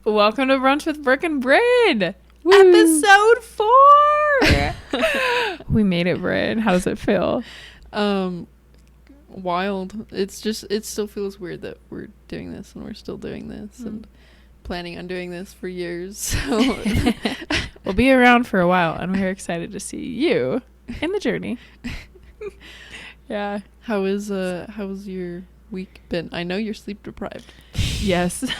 Welcome to Brunch with Brooke and Bryn. Woo. Episode 4. We made it, Bryn. How does it feel? Wild. It still feels weird that we're doing this and we're still doing this and planning on doing this for years. So we'll be around for a while and we're excited to see you in the journey. Yeah. How was your week been? I know you're sleep deprived. Yes.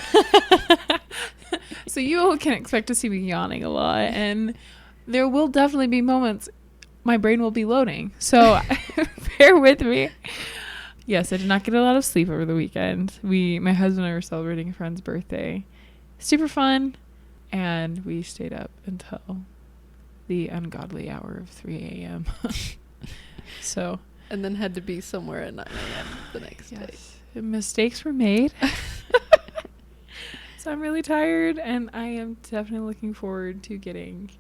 So you can expect to see me yawning a lot, and there will definitely be moments my brain will be loading. So bear with me. Yes, I did not get a lot of sleep over the weekend. My husband and I were celebrating a friend's birthday. Super fun. And we stayed up until the ungodly hour of 3 a.m. So. And then had to be somewhere at 9 a.m. the next day. Mistakes were made. So I'm really tired, and I am definitely looking forward to getting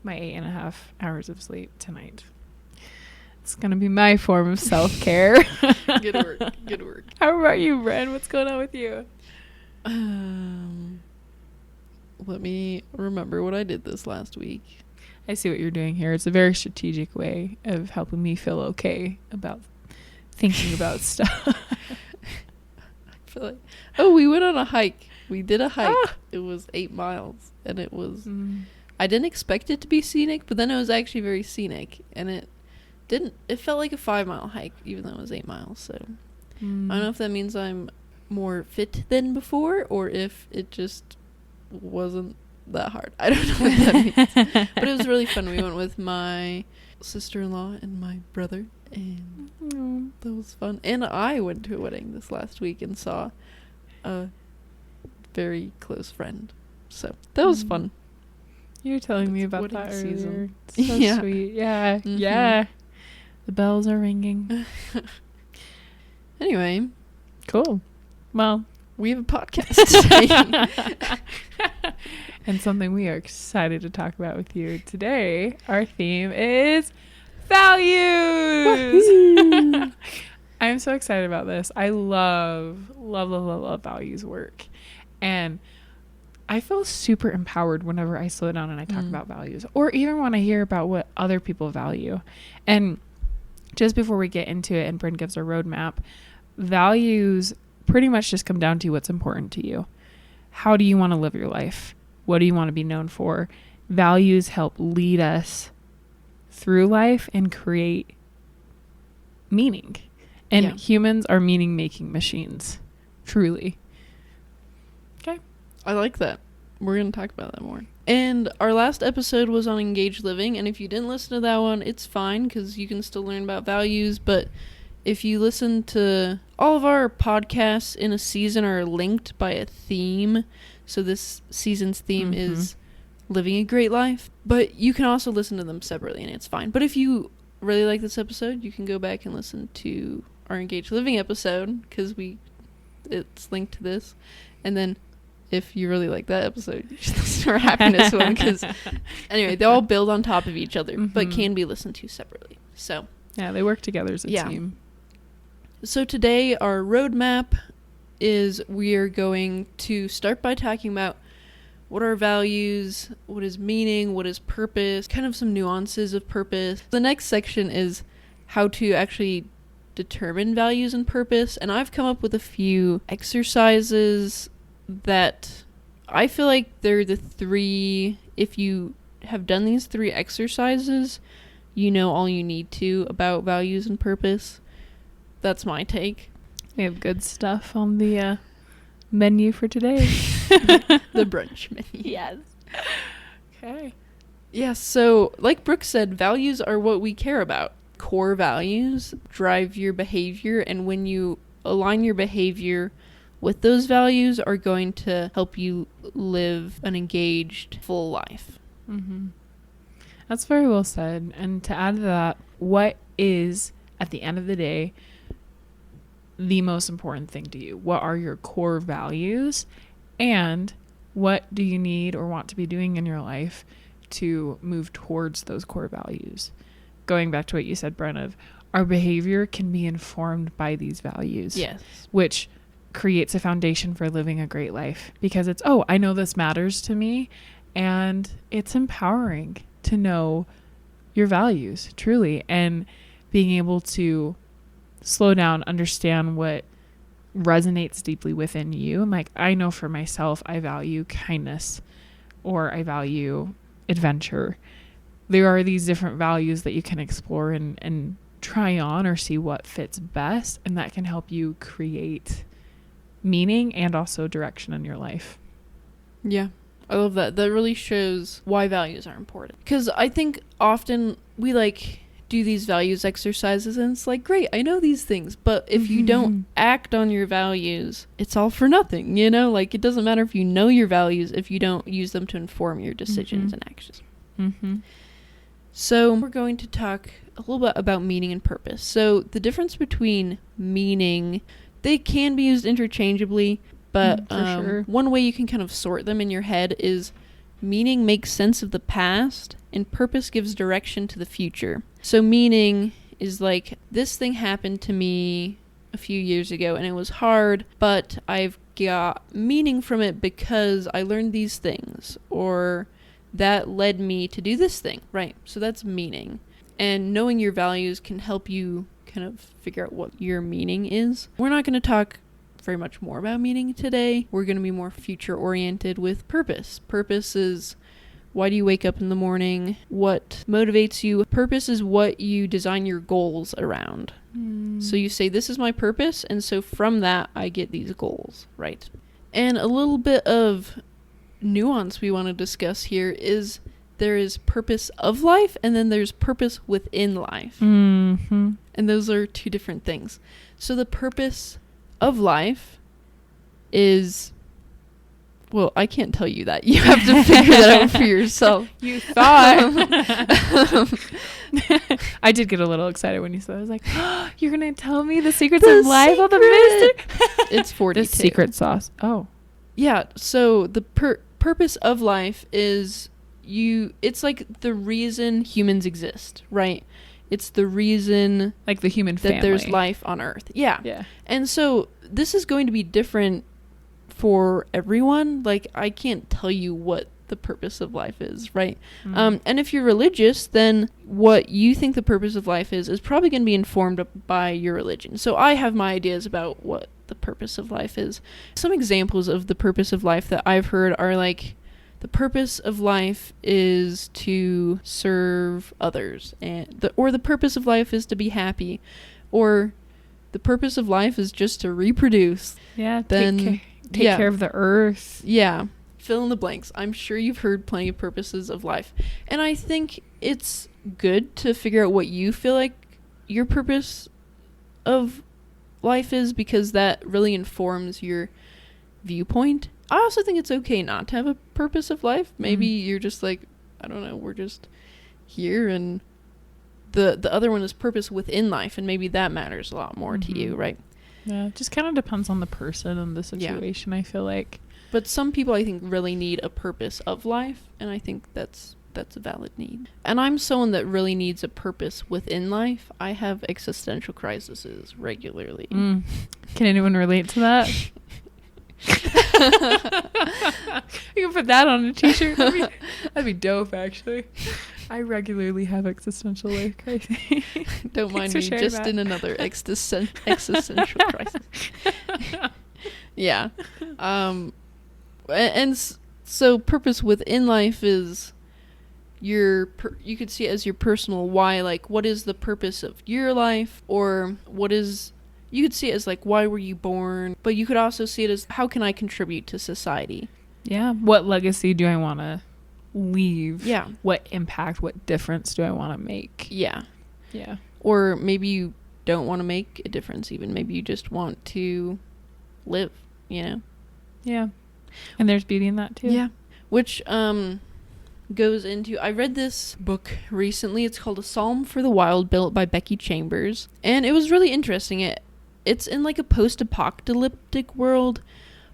my 8.5 hours of sleep tonight. It's going to be my form of self-care. Good work. Good work. How about you, Bren? What's going on with you? Let me remember what I did this last week. I see what you're doing here. It's a very strategic way of helping me feel okay about thinking about stuff. I feel like, we went on a hike. We did a hike. It was 8 miles, and it was I didn't expect it to be scenic, but then it was actually very scenic, and it felt like a 5-mile hike, even though it was 8 miles. So I don't know if that means I'm more fit than before, or if it just wasn't that hard. I don't know what that means. But it was really fun. We went with my sister-in-law and my brother, and that was fun. And I went to a wedding this last week and saw a very close friend. So that was fun. You were telling me about that earlier. Season. So sweet. Yeah. Mm-hmm. Yeah. The bells are ringing. Anyway. Cool. Well, we have a podcast today. And something we are excited to talk about with you today. Our theme is values. I'm so excited about this. I love values work. And I feel super empowered whenever I slow down and I talk about values, or even when I hear about what other people value. And just before we get into it and Bryn gives a roadmap, values pretty much just come down to what's important to you. How do you want to live your life? What do you want to be known for? Values help lead us through life and create meaning. And humans are meaning-making machines. Truly. Okay. I like that. We're going to talk about that more. And our last episode was on engaged living. And if you didn't listen to that one, it's fine, because you can still learn about values. But if you listen to all of our podcasts in a season are linked by a theme. So this season's theme is living a great life. But you can also listen to them separately, and it's fine. But if you really like this episode, you can go back and listen to our engaged living episode, because it's linked to this. And then if you really like that episode, you should listen to our happiness one, because anyway, they all build on top of each other, but can be listened to separately. So yeah, they work together as a team. So today our roadmap is we are going to start by talking about what are values, what is meaning, what is purpose, kind of some nuances of purpose. The next section is how to actually determine values and purpose, and I've come up with a few exercises that I feel like they're the 3. If you have done these 3 exercises, you know all you need to about values and purpose. That's my take. We have good stuff on the menu for today. The brunch menu. Yes. Okay. Yeah, so like Brooke said, values are what we care about. Core values drive your behavior, and when you align your behavior with those values are going to help you live an engaged, full life. That's very well said. And to add to that, what is, at the end of the day, the most important thing to you? What are your core values? And what do you need or want to be doing in your life to move towards those core values? Going back to what you said, Bren, of our behavior can be informed by these values. Yes. Which creates a foundation for living a great life, because it's, oh, I know this matters to me, and it's empowering to know your values truly, and being able to slow down, understand what resonates deeply within you. And like, I know for myself, I value kindness, or I value adventure. There are these different values that you can explore and try on, or see what fits best, and that can help you create meaning and also direction in your life. Yeah, I love that. That really shows why values are important. Because I think often we like do these values exercises and it's like, great, I know these things, but if you don't act on your values, it's all for nothing, you know? Like, it doesn't matter if you know your values if you don't use them to inform your decisions and actions. So we're going to talk a little bit about meaning and purpose. So the difference between meaning, they can be used interchangeably, but sure. One way you can kind of sort them in your head is meaning makes sense of the past and purpose gives direction to the future. So meaning is like, this thing happened to me a few years ago and it was hard, but I've got meaning from it because I learned these things, or that led me to do this thing, right? So that's meaning. And knowing your values can help you kind of figure out what your meaning is. We're not going to talk very much more about meaning today. We're going to be more future oriented with purpose. Purpose is, why do you wake up in the morning? What motivates you? Purpose is what you design your goals around. So you say, this is my purpose, and so from that I get these goals, right? And a little bit of nuance we want to discuss here is there is purpose of life and then there's purpose within life. And those are two different things. So the purpose of life is, well, I can't tell you that. You have to figure that out for yourself. You thought. I did get a little excited when you said that. I was like, oh, you're going to tell me the secrets of life? All the mystic? It's 42. The secret sauce. Oh. Yeah, so the purpose of life is it's like the reason humans exist, right? It's the reason, like the human family, that there's life on Earth. Yeah. And so this is going to be different for everyone. Like, I can't tell you what the purpose of life is, right? And if you're religious, then what you think the purpose of life is probably going to be informed by your religion. So I have my ideas about what the purpose of life is. Some examples of the purpose of life that I've heard are like, the purpose of life is to serve others, or the purpose of life is to be happy, or the purpose of life is just to reproduce. Yeah, take care of the earth. Yeah, fill in the blanks. I'm sure you've heard plenty of purposes of life. And I think it's good to figure out what you feel like your purpose of life is, because that really informs your viewpoint. I also think it's okay not to have a purpose of life. Maybe you're just like, I don't know, we're just here, and the other one is purpose within life, and maybe that matters a lot more to you, right? Yeah, it just kind of depends on the person and the situation, I feel like. But some people, I think, really need a purpose of life, and I think that's a valid need. And I'm someone that really needs a purpose within life. I have existential crises regularly. Can anyone relate to that? You can put that on a t-shirt. That'd be dope, actually. I regularly have existential crises. Don't mind me, just that. In another existential crisis. Yeah. And so purpose within life is you could see it as your personal why, like, what is the purpose of your life, or you could see it as like, why were you born? But you could also see it as, how can I contribute to society? Yeah. What legacy do I want to leave? Yeah. What impact, what difference do I want to make? Yeah. Yeah. Or maybe you don't want to make a difference even. Maybe you just want to live, you know? Yeah. And there's beauty in that too. Yeah. Which goes into, I read this book recently. It's called A Psalm for the Wild, built by Becky Chambers. And it was really interesting. It's in like a post-apocalyptic world,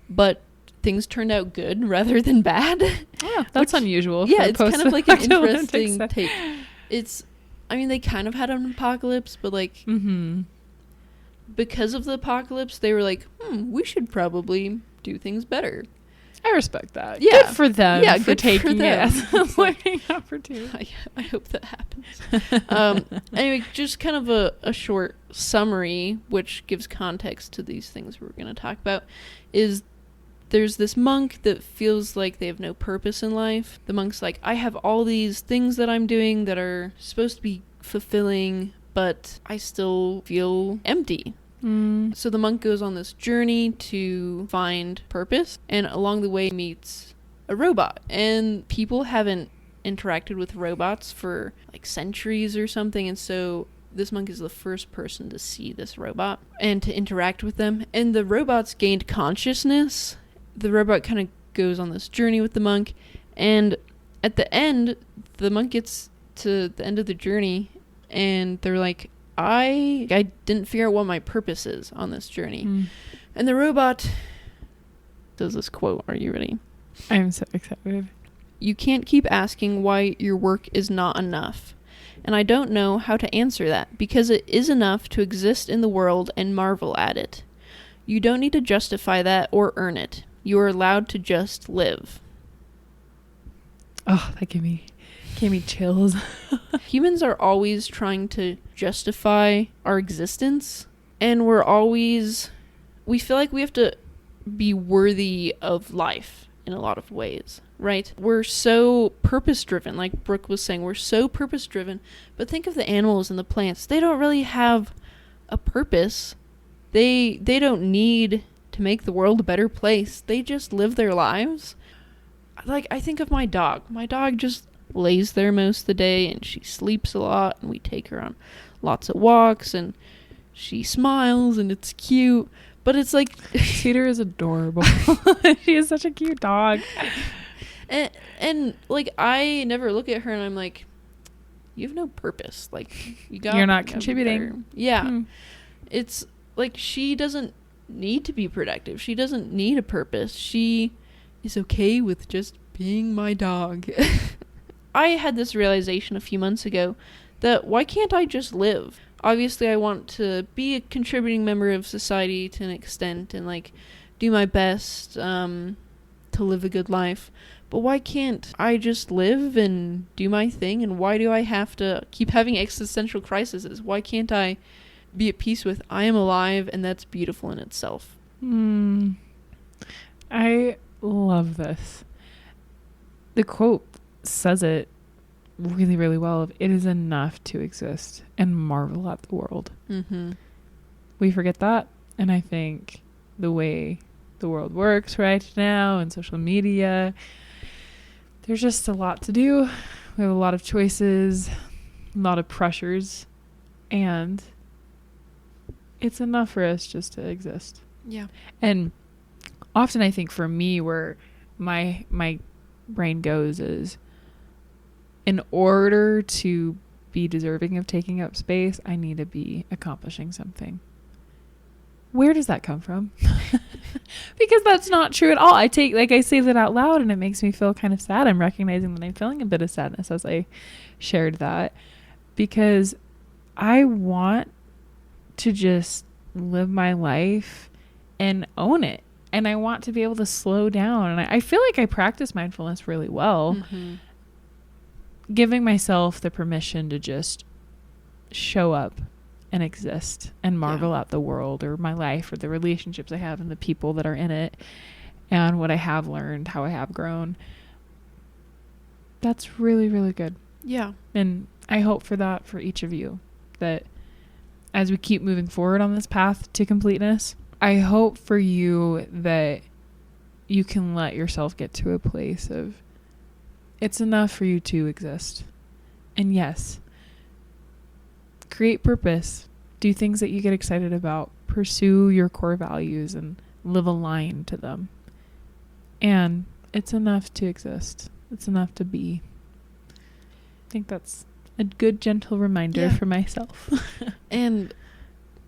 but things turned out good rather than bad. Yeah, that's unusual. Yeah, it's kind of like an interesting take. I mean, they kind of had an apocalypse, but like because of the apocalypse, they were like, we should probably do things better. I respect that. Yeah. Good for them. Yeah, for good taking for them. it as a learning opportunity. I hope that happens. Anyway, just kind of a short summary, which gives context to these things we're going to talk about, is there's this monk that feels like they have no purpose in life. The monk's like, I have all these things that I'm doing that are supposed to be fulfilling, but I still feel empty. So the monk goes on this journey to find purpose, and along the way meets a robot. And people haven't interacted with robots for like centuries or something, and so this monk is the first person to see this robot and to interact with them. And the robot's gained consciousness. The robot kind of goes on this journey with the monk, and at the end, the monk gets to the end of the journey, and they're like, I didn't figure out what my purpose is on this journey. And the robot does this quote. Are you ready? I'm so excited. You can't keep asking why your work is not enough. And I don't know how to answer that, because it is enough to exist in the world and marvel at it. You don't need to justify that or earn it. You are allowed to just live. Oh, that gave me chills. Humans are always trying to justify our existence, and we feel like we have to be worthy of life in a lot of ways, right? We're so purpose-driven, like Brooke was saying, we're so purpose-driven, but think of the animals and the plants. They don't really have a purpose. They don't need to make the world a better place. They just live their lives. Like, I think of my dog. My dog just lays there most of the day, and she sleeps a lot, and we take her on lots of walks, and she smiles, and it's cute. But it's like Peter is adorable. She is such a cute dog. And like, I never look at her and I'm like, you have no purpose. Like, you're not contributing. Yeah. It's like, she doesn't need to be productive. She doesn't need a purpose. She is okay with just being my dog. I had this realization a few months ago that why can't I just live? Obviously, I want to be a contributing member of society to an extent and, like, do my best to live a good life. But why can't I just live and do my thing? And why do I have to keep having existential crises? Why can't I be at peace with I am alive, and that's beautiful in itself? I love this. The quote says it really, really well. It is enough to exist and marvel at the world. We forget that, and I think the way the world works right now and social media, there's just a lot to do. We have a lot of choices, a lot of pressures, and it's enough for us just to exist. Yeah. And often I think for me, where my brain goes is, in order to be deserving of taking up space, I need to be accomplishing something. Where does that come from? Because that's not true at all. I say that out loud, and it makes me feel kind of sad. I'm recognizing that I'm feeling a bit of sadness as I shared that, because I want to just live my life and own it. And I want to be able to slow down. And I feel like I practice mindfulness really well. Giving myself the permission to just show up and exist and marvel at the world or my life or the relationships I have and the people that are in it and what I have learned, how I have grown. That's really, really good. Yeah. And I hope for that for each of you, that as we keep moving forward on this path to completeness, I hope for you that you can let yourself get to a place of it's enough for you to exist. And yes, create purpose. Do things that you get excited about. Pursue your core values and live aligned to them. And it's enough to exist. It's enough to be. I think that's a good, gentle reminder for myself. And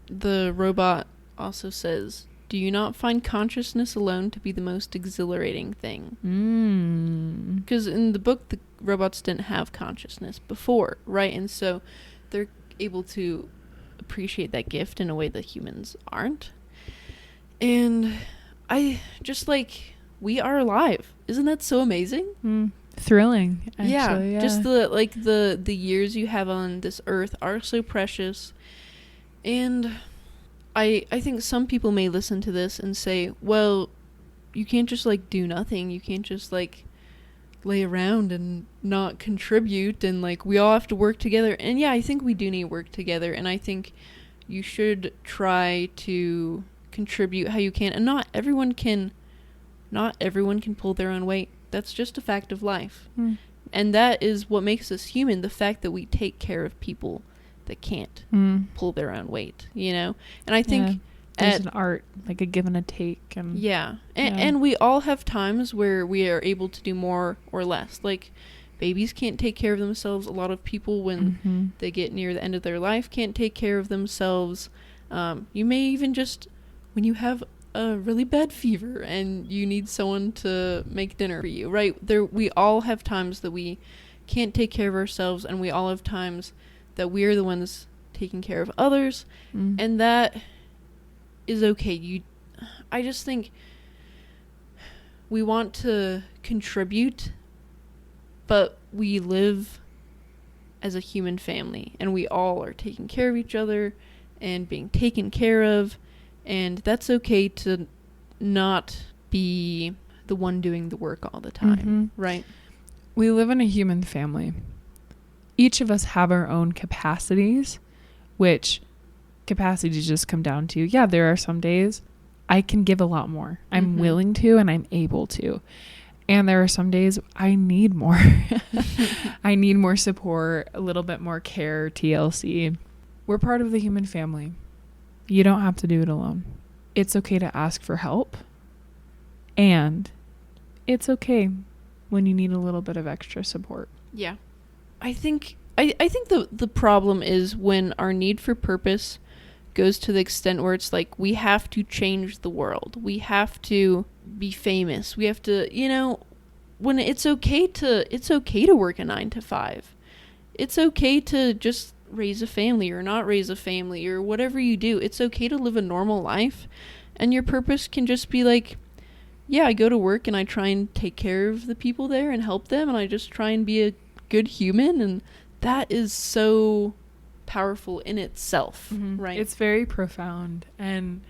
the robot also says, do you not find consciousness alone to be the most exhilarating thing? Because in the book, the robots didn't have consciousness before, right? And so they're able to appreciate that gift in a way that humans aren't. And I just like, we are alive. Isn't that so amazing? Thrilling, actually. Yeah, just the years you have on this earth are so precious. And I think some people may listen to this and say, well, you can't just like do nothing. You can't just like lay around and not contribute, and like we all have to work together. And yeah, I think we do need to work together, and I think you should try to contribute how you can. And not everyone can pull their own weight. That's just a fact of life. And that is what makes us human, the fact that we take care of people that can't pull their own weight, you know? And I think there's an art, like a give and a take. And and we all have times where we are able to do more or less. Like, babies can't take care of themselves. A lot of people, when they get near the end of their life, can't take care of themselves. You may even just, when you have a really bad fever and you need someone to make dinner for you, right? We all have times that we can't take care of ourselves, and we all have times that we're the ones taking care of others, and that is okay. I just think we want to contribute, but we live as a human family, and we all are taking care of each other and being taken care of, and that's okay to not be the one doing the work all the time, right? We live in a human family. Each of us have our own capacities, which capacities just come down to, there are some days I can give a lot more. I'm willing to, and I'm able to. And there are some days I need more. I need more support, a little bit more care, TLC. We're part of the human family. You don't have to do it alone. It's okay to ask for help. And it's okay when you need a little bit of extra support. Yeah. I think the problem is when our need for purpose goes to the extent where it's like we have to change the world. We have to be famous. We have to, when it's okay to work a 9 to 5. It's okay to just raise a family or not raise a family or whatever you do. It's okay to live a normal life, and your purpose can just be like, I go to work and I try and take care of the people there and help them, and I just try and be a good human, and that is so powerful in itself, right? It's very profound, and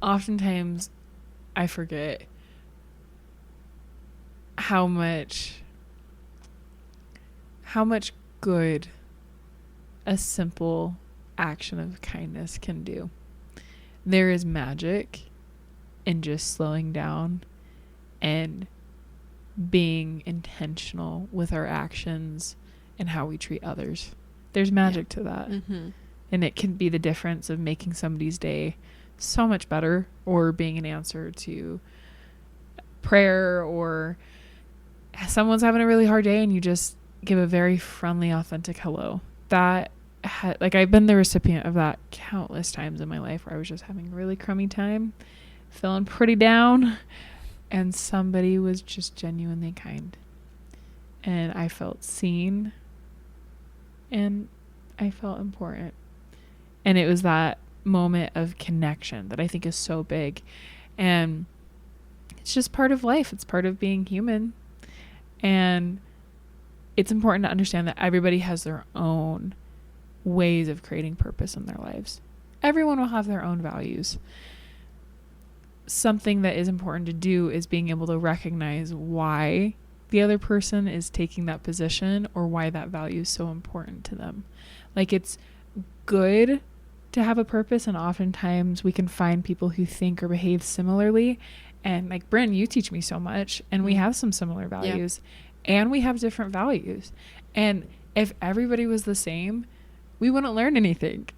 oftentimes I forget how much good a simple action of kindness can do. There is magic in just slowing down and being intentional with our actions and how we treat others. There's magic to that. And it can be the difference of making somebody's day so much better, or being an answer to prayer, or someone's having a really hard day and you just give a very friendly, authentic hello. That I've been the recipient of that countless times in my life, where I was just having a really crummy time, feeling pretty down, and somebody was just genuinely kind, and I felt seen, and I felt important. And it was that moment of connection that I think is so big, and it's just part of life. It's part of being human, and it's important to understand that everybody has their own ways of creating purpose in their lives. Everyone will have their own values. Something that is important to do is being able to recognize why the other person is taking that position, or why that value is so important to them. Like, it's good to have a purpose, and oftentimes we can find people who think or behave similarly. And like, Bryn, you teach me so much, and we have some similar values, and we have different values. And if everybody was the same, we wouldn't learn anything.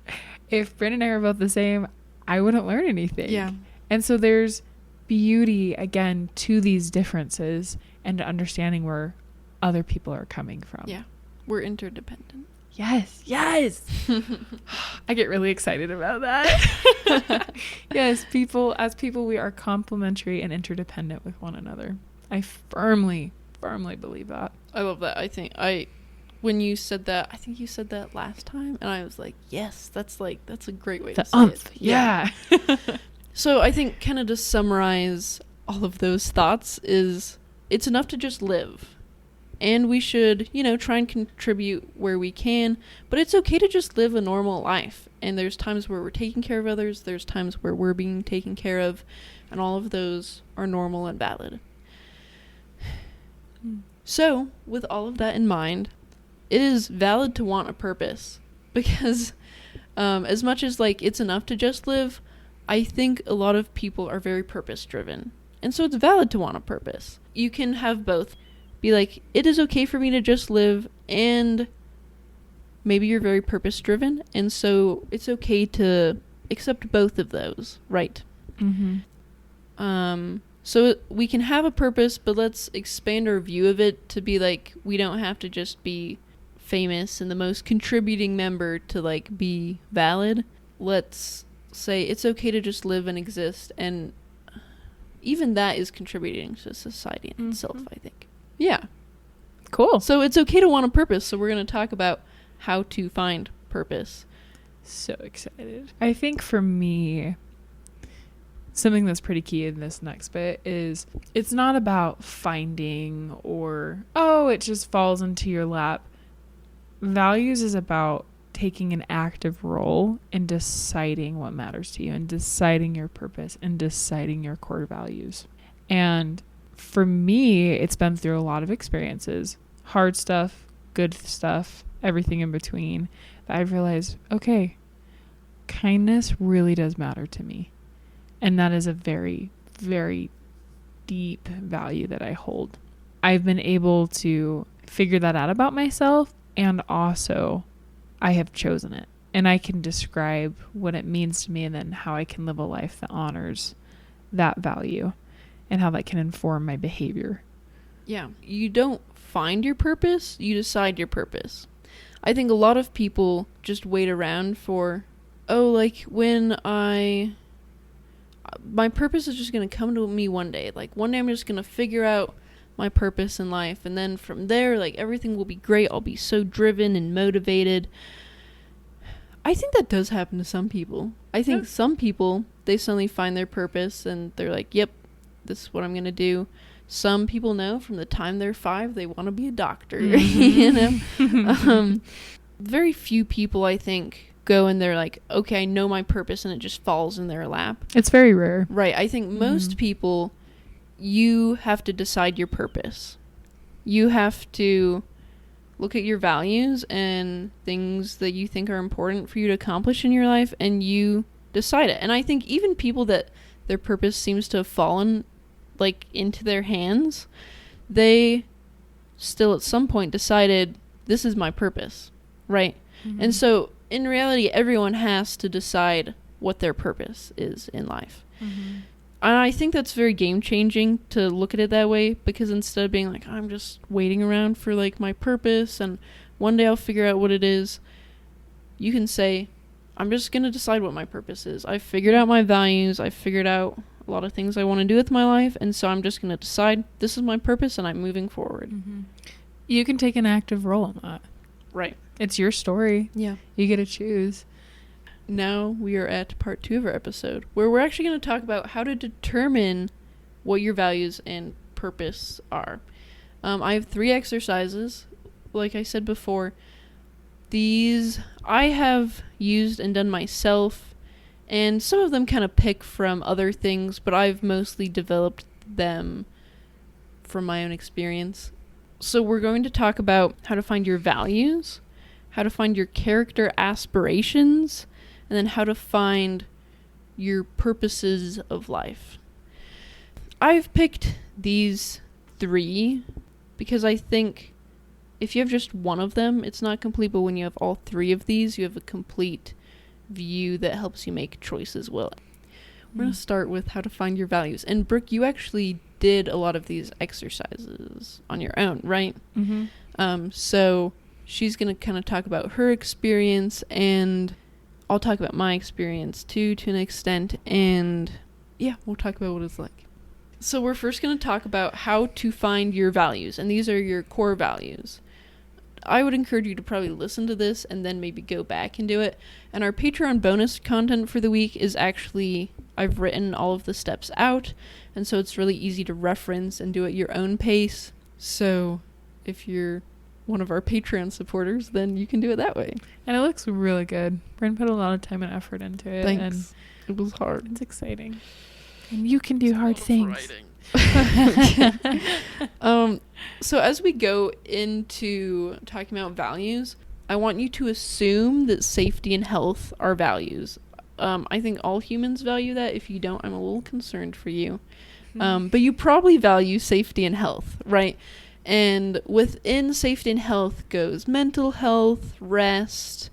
If Bryn and I were both the same, I wouldn't learn anything. Yeah. And so there's beauty, again, to these differences, and to understanding where other people are coming from. Yeah. We're interdependent. Yes. I get really excited about that. Yes, as people, we are complementary and interdependent with one another. I firmly believe that. I love that. I think I when you said that, I think you said that last time, and I was like, yes, that's a great way The to say it. Yeah. So I think kind of to summarize all of those thoughts is it's enough to just live. And we should, try and contribute where we can, but it's okay to just live a normal life. And there's times where we're taking care of others, there's times where we're being taken care of, and all of those are normal and valid. So, with all of that in mind, it is valid to want a purpose, because as much as it's enough to just live, I think a lot of people are very purpose driven, and so it's valid to want a purpose. You can have both. Be like, it is okay for me to just live, and maybe you're very purpose driven, and so it's okay to accept both of those, right? So we can have a purpose, but let's expand our view of it to be like, we don't have to just be famous and the most contributing member to be valid. Let's say it's okay to just live and exist, and even that is contributing to society in itself, I think. Yeah. Cool. So it's okay to want a purpose, so we're going to talk about how to find purpose. So excited. I think for me, something that's pretty key in this next bit is it's not about finding or, it just falls into your lap. Values is about taking an active role in deciding what matters to you and deciding your purpose and deciding your core values. And for me, it's been through a lot of experiences, hard stuff, good stuff, everything in between, that I've realized, okay, kindness really does matter to me. And that is a very, very deep value that I hold. I've been able to figure that out about myself, and also I have chosen it. And I can describe what it means to me and then how I can live a life that honors that value and how that can inform my behavior. Yeah. You don't find your purpose, you decide your purpose. I think a lot of people just wait around for, when my purpose is just going to come to me one day. One day I'm just going to figure out my purpose in life. And then from there, everything will be great. I'll be so driven and motivated. I think that does happen to some people. I think some people, they suddenly find their purpose and they're like, yep, this is what I'm going to do. Some people know from the time they're 5, they want to be a doctor, very few people, I think, go and they're like, okay, I know my purpose, and it just falls in their lap. It's very rare. Right. I think most people, you have to decide your purpose. You have to look at your values and things that you think are important for you to accomplish in your life, and you decide it. And I think even people that their purpose seems to have fallen into their hands, they still at some point decided, this is my purpose, right? And so in reality, everyone has to decide what their purpose is in life. And I think that's very game changing to look at it that way, because instead of being like, I'm just waiting around for my purpose and one day I'll figure out what it is, you can say, I'm just going to decide what my purpose is. I've figured out my values. I've figured out a lot of things I want to do with my life, and so I'm just going to decide this is my purpose and I'm moving forward. You can take an active role in that. Right. It's your story. Yeah. You get to choose. Now we are at part 2 of our episode, where we're actually going to talk about how to determine what your values and purpose are. I have 3 exercises. Like I said before, these I have used and done myself, and some of them kind of pick from other things, but I've mostly developed them from my own experience. So we're going to talk about how to find your values, how to find your character aspirations, and then how to find your purposes of life. I've picked these 3 because I think if you have just one of them, it's not complete, but when you have all 3 of these, you have a complete view that helps you make choices well. We're going to start with how to find your values. And Brooke, you actually did a lot of these exercises on your own, right? So she's going to kind of talk about her experience, and I'll talk about my experience too, to an extent, and yeah, we'll talk about what it's like. So we're first going to talk about how to find your values, and these are your core values. I would encourage you to probably listen to this and then maybe go back and do it. And our Patreon bonus content for the week is actually, I've written all of the steps out, and so it's really easy to reference and do at your own pace. So if you're one of our Patreon supporters, then you can do it that way. And it looks really good. Bryn put a lot of time and effort into it. Thanks. And it was hard. It's exciting. And you can do hard things. So as we go into talking about values, I want you to assume that safety and health are values. I think all humans value that. If you don't, I'm a little concerned for you. But you probably value safety and health, right? And within safety and health goes mental health, rest,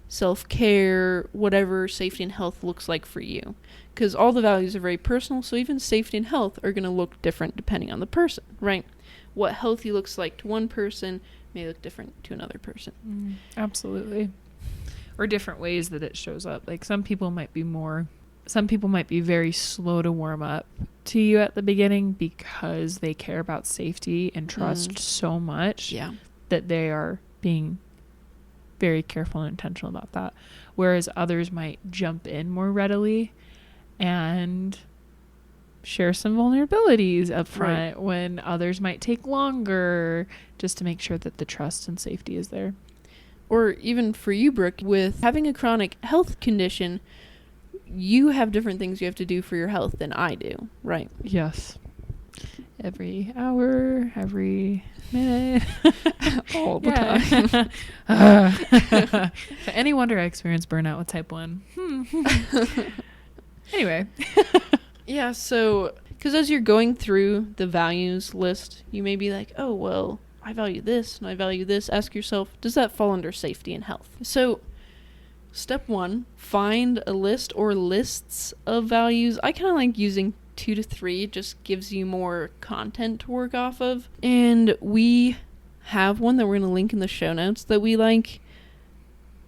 self-care, whatever safety and health looks like for you. Because all the values are very personal, so even safety and health are going to look different depending on the person, right? What healthy looks like to one person may look different to another person. Absolutely. Or different ways that it shows up. Like some people might be very slow to warm up to you at the beginning because they care about safety and trust so much that they are being very careful and intentional about that. Whereas others might jump in more readily and share some vulnerabilities up front, when others might take longer just to make sure that the trust and safety is there. Or even for you, Brooke, with having a chronic health condition, you have different things you have to do for your health than I do, right? Yes. Every hour, every minute. All the time. Any wonder I experienced burnout with type 1. Anyway. Yeah, so, because as you're going through the values list, you may be like, oh, well, I value this and I value this. Ask yourself, does that fall under safety and health? So, step 1, find a list or lists of values. I kind of like using 2 to 3. It just gives you more content to work off of. And we have one that we're going to link in the show notes that we like.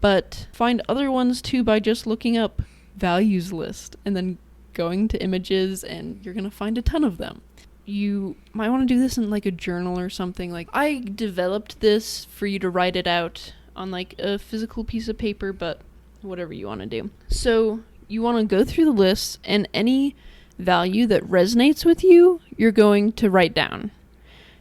But find other ones too by just looking up values list and then going to images, and you're going to find a ton of them. You might want to do this in like a journal or something. Like I developed this for you to write it out on like a physical piece of paper, but whatever you want to do. So you want to go through the list, and any value that resonates with you, you're going to write down.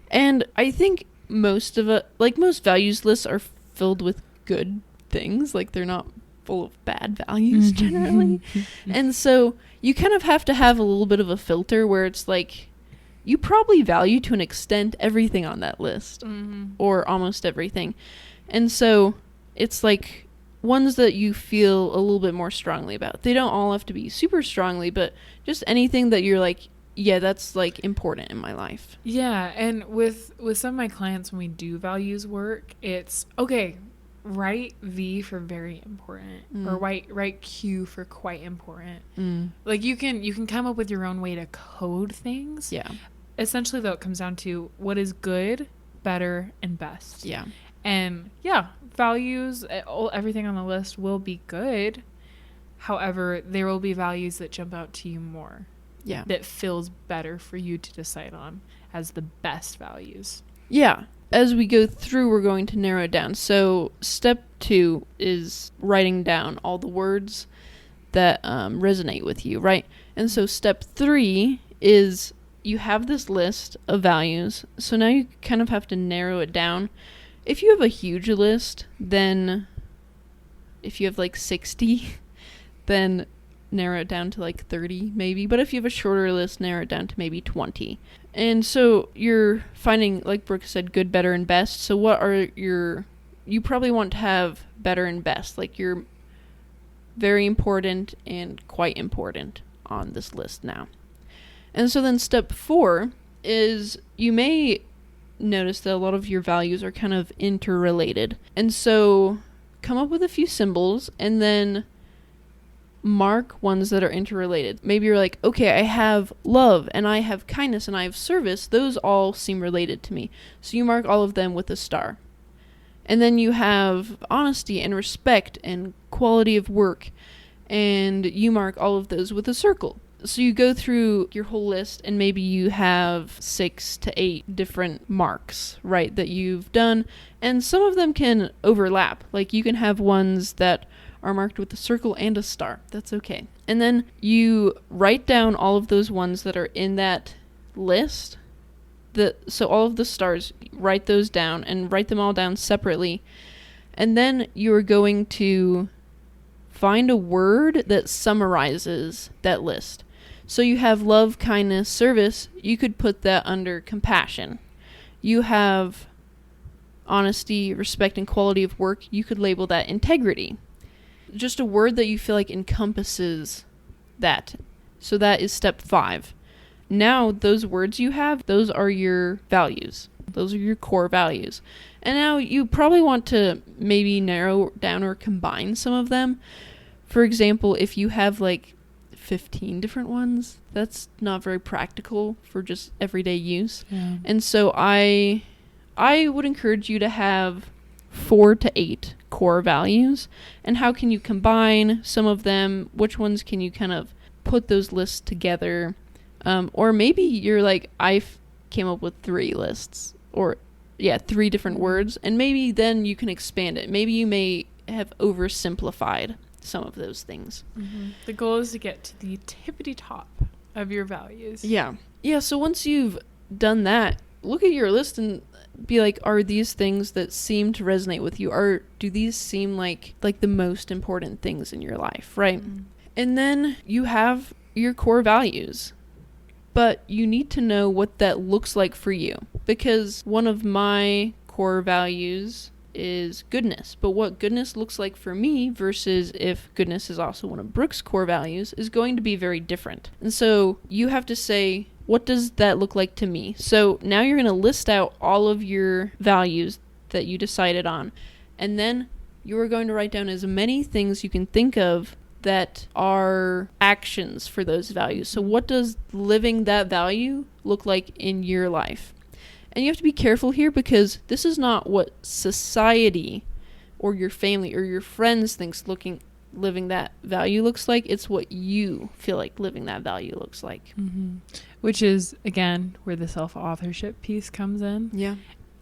And I think most values lists are filled with good things. Like they're not full of bad values generally. And so you kind of have to have a little bit of a filter where it's like you probably value to an extent everything on that list, or almost everything. And so it's like ones that you feel a little bit more strongly about. They don't all have to be super strongly, but just anything that you're like, yeah, that's like important in my life. Yeah, and with some of my clients, when we do values work, it's okay, write V for very important, or write Q for quite important. Like you can come up with your own way to code things. Yeah. Essentially though, it comes down to what is good, better, and best. Yeah. And yeah, values, everything on the list will be good. However, there will be values that jump out to you more. Yeah. That feels better for you to decide on as the best values. Yeah. As we go through, we're going to narrow it down. So step 2 is writing down all the words that resonate with you, right? And so step 3 is you have this list of values. So now you kind of have to narrow it down. If you have a huge list, then if you have like 60, then narrow it down to like 30 maybe. But if you have a shorter list, narrow it down to maybe 20. And so you're finding, like Brooke said, good, better, and best. So what are you probably want to have better and best, like you're very important and quite important on this list now. And so then step 4 is you may notice that a lot of your values are kind of interrelated. And so come up with a few symbols and then mark ones that are interrelated. Maybe you're like, okay, I have love and I have kindness and I have service. Those all seem related to me. So you mark all of them with a star. And then you have honesty and respect and quality of work. And you mark all of those with a circle. So you go through your whole list and maybe you have 6 to 8 different marks, right, that you've done. And some of them can overlap. Like you can have ones that are marked with a circle and a star. That's okay. And then you write down all of those ones that are in that list. So all of the stars, write those down and write them all down separately. And then you're going to find a word that summarizes that list. So you have love, kindness, service. You could put that under compassion. You have honesty, respect, and quality of work. You could label that integrity. Just a word that you feel like encompasses that. So that is step 5. Now those words you have, those are your values. Those are your core values. And now you probably want to maybe narrow down or combine some of them. For example, if you have like 15 different ones, that's not very practical for just everyday use. Yeah. And so I would encourage you to have 4 to 8 core values. And how can you combine some of them? Which ones can you kind of put those lists together? Or maybe you're like, came up with 3 lists, or 3 different words, and maybe then you can expand it. Maybe you may have oversimplified some of those things. Mm-hmm. The goal is to get to the tippity top of your values. Yeah. So once you've done that, look at your list and be like, are these things that seem to resonate with you? Or do these seem like the most important things in your life, right? Mm-hmm. And then you have your core values. But you need to know what that looks like for you. Because one of my core values is goodness. But what goodness looks like for me versus if goodness is also one of Brooke's core values is going to be very different. And so you have to say, what does that look like to me? So now you're going to list out all of your values that you decided on. And then you are going to write down as many things you can think of that are actions for those values. So what does living that value look like in your life? And you have to be careful here because this is not what society or your family or your friends thinks living that value looks like. It's what you feel like living that value looks like. Mm-hmm. Which is, again, where the self-authorship piece comes in. Yeah.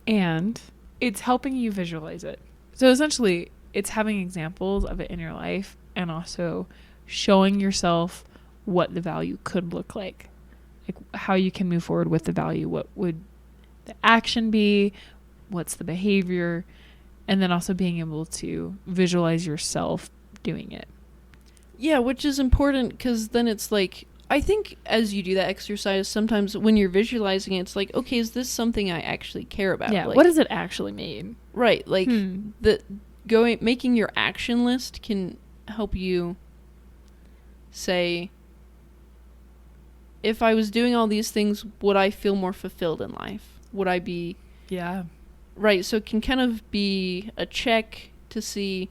And it's helping you visualize it. So essentially, it's having examples of it in your life and also showing yourself what the value could look like how you can move forward with the value. What would the action be? What's the behavior? And then also being able to visualize yourself doing it. Yeah, which is important because then it's like, I think as you do that exercise, sometimes when you're visualizing it, it's like, okay, is this something I actually care about? Yeah, like, what does it actually mean? Right, like making your action list can help you say, if I was doing all these things, would I feel more fulfilled in life? Would I be... Yeah. Right, so it can kind of be a check to see,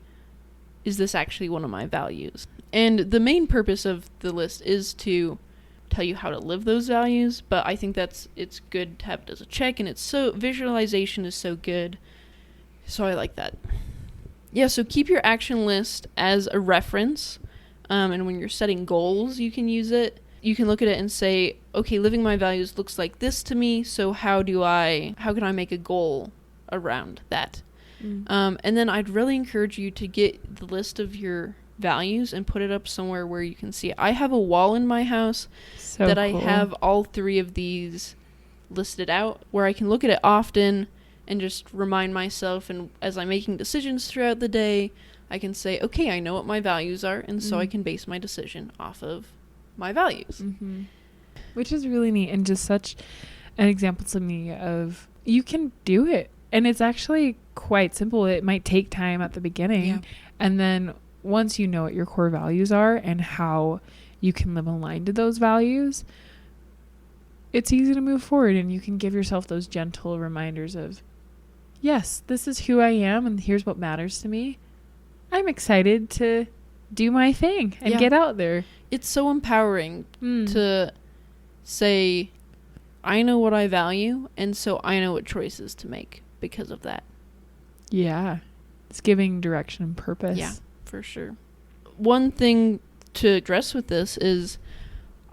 is this actually one of my values? And the main purpose of the list is to tell you how to live those values, but I think it's good to have it as a check, and visualization is so good. So I like that. Yeah, so keep your action list as a reference, and when you're setting goals, you can use it. You can look at it and say, okay, living my values looks like this to me, so how can I make a goal around that? And then I'd really encourage you to get the list of your values and put it up somewhere where you can see it. I have a wall in my house that I have all 3 of these listed out, where I can look at it often and just remind myself, and as I'm making decisions throughout the day, I can say, okay, I know what my values are, and so I can base my decision off of my values. Mm-hmm. Which is really neat, and just such an example to me of you can do it. And it's actually quite simple. It might take time at the beginning. Yeah. And then once you know what your core values are and how you can live aligned to those values, it's easy to move forward, and you can give yourself those gentle reminders of, yes, this is who I am and here's what matters to me. I'm excited to do my thing and get out there. It's so empowering to say, I know what I value, and so I know what choices to make because of that. Yeah. It's giving direction and purpose. Yeah, for sure. One thing to address with this is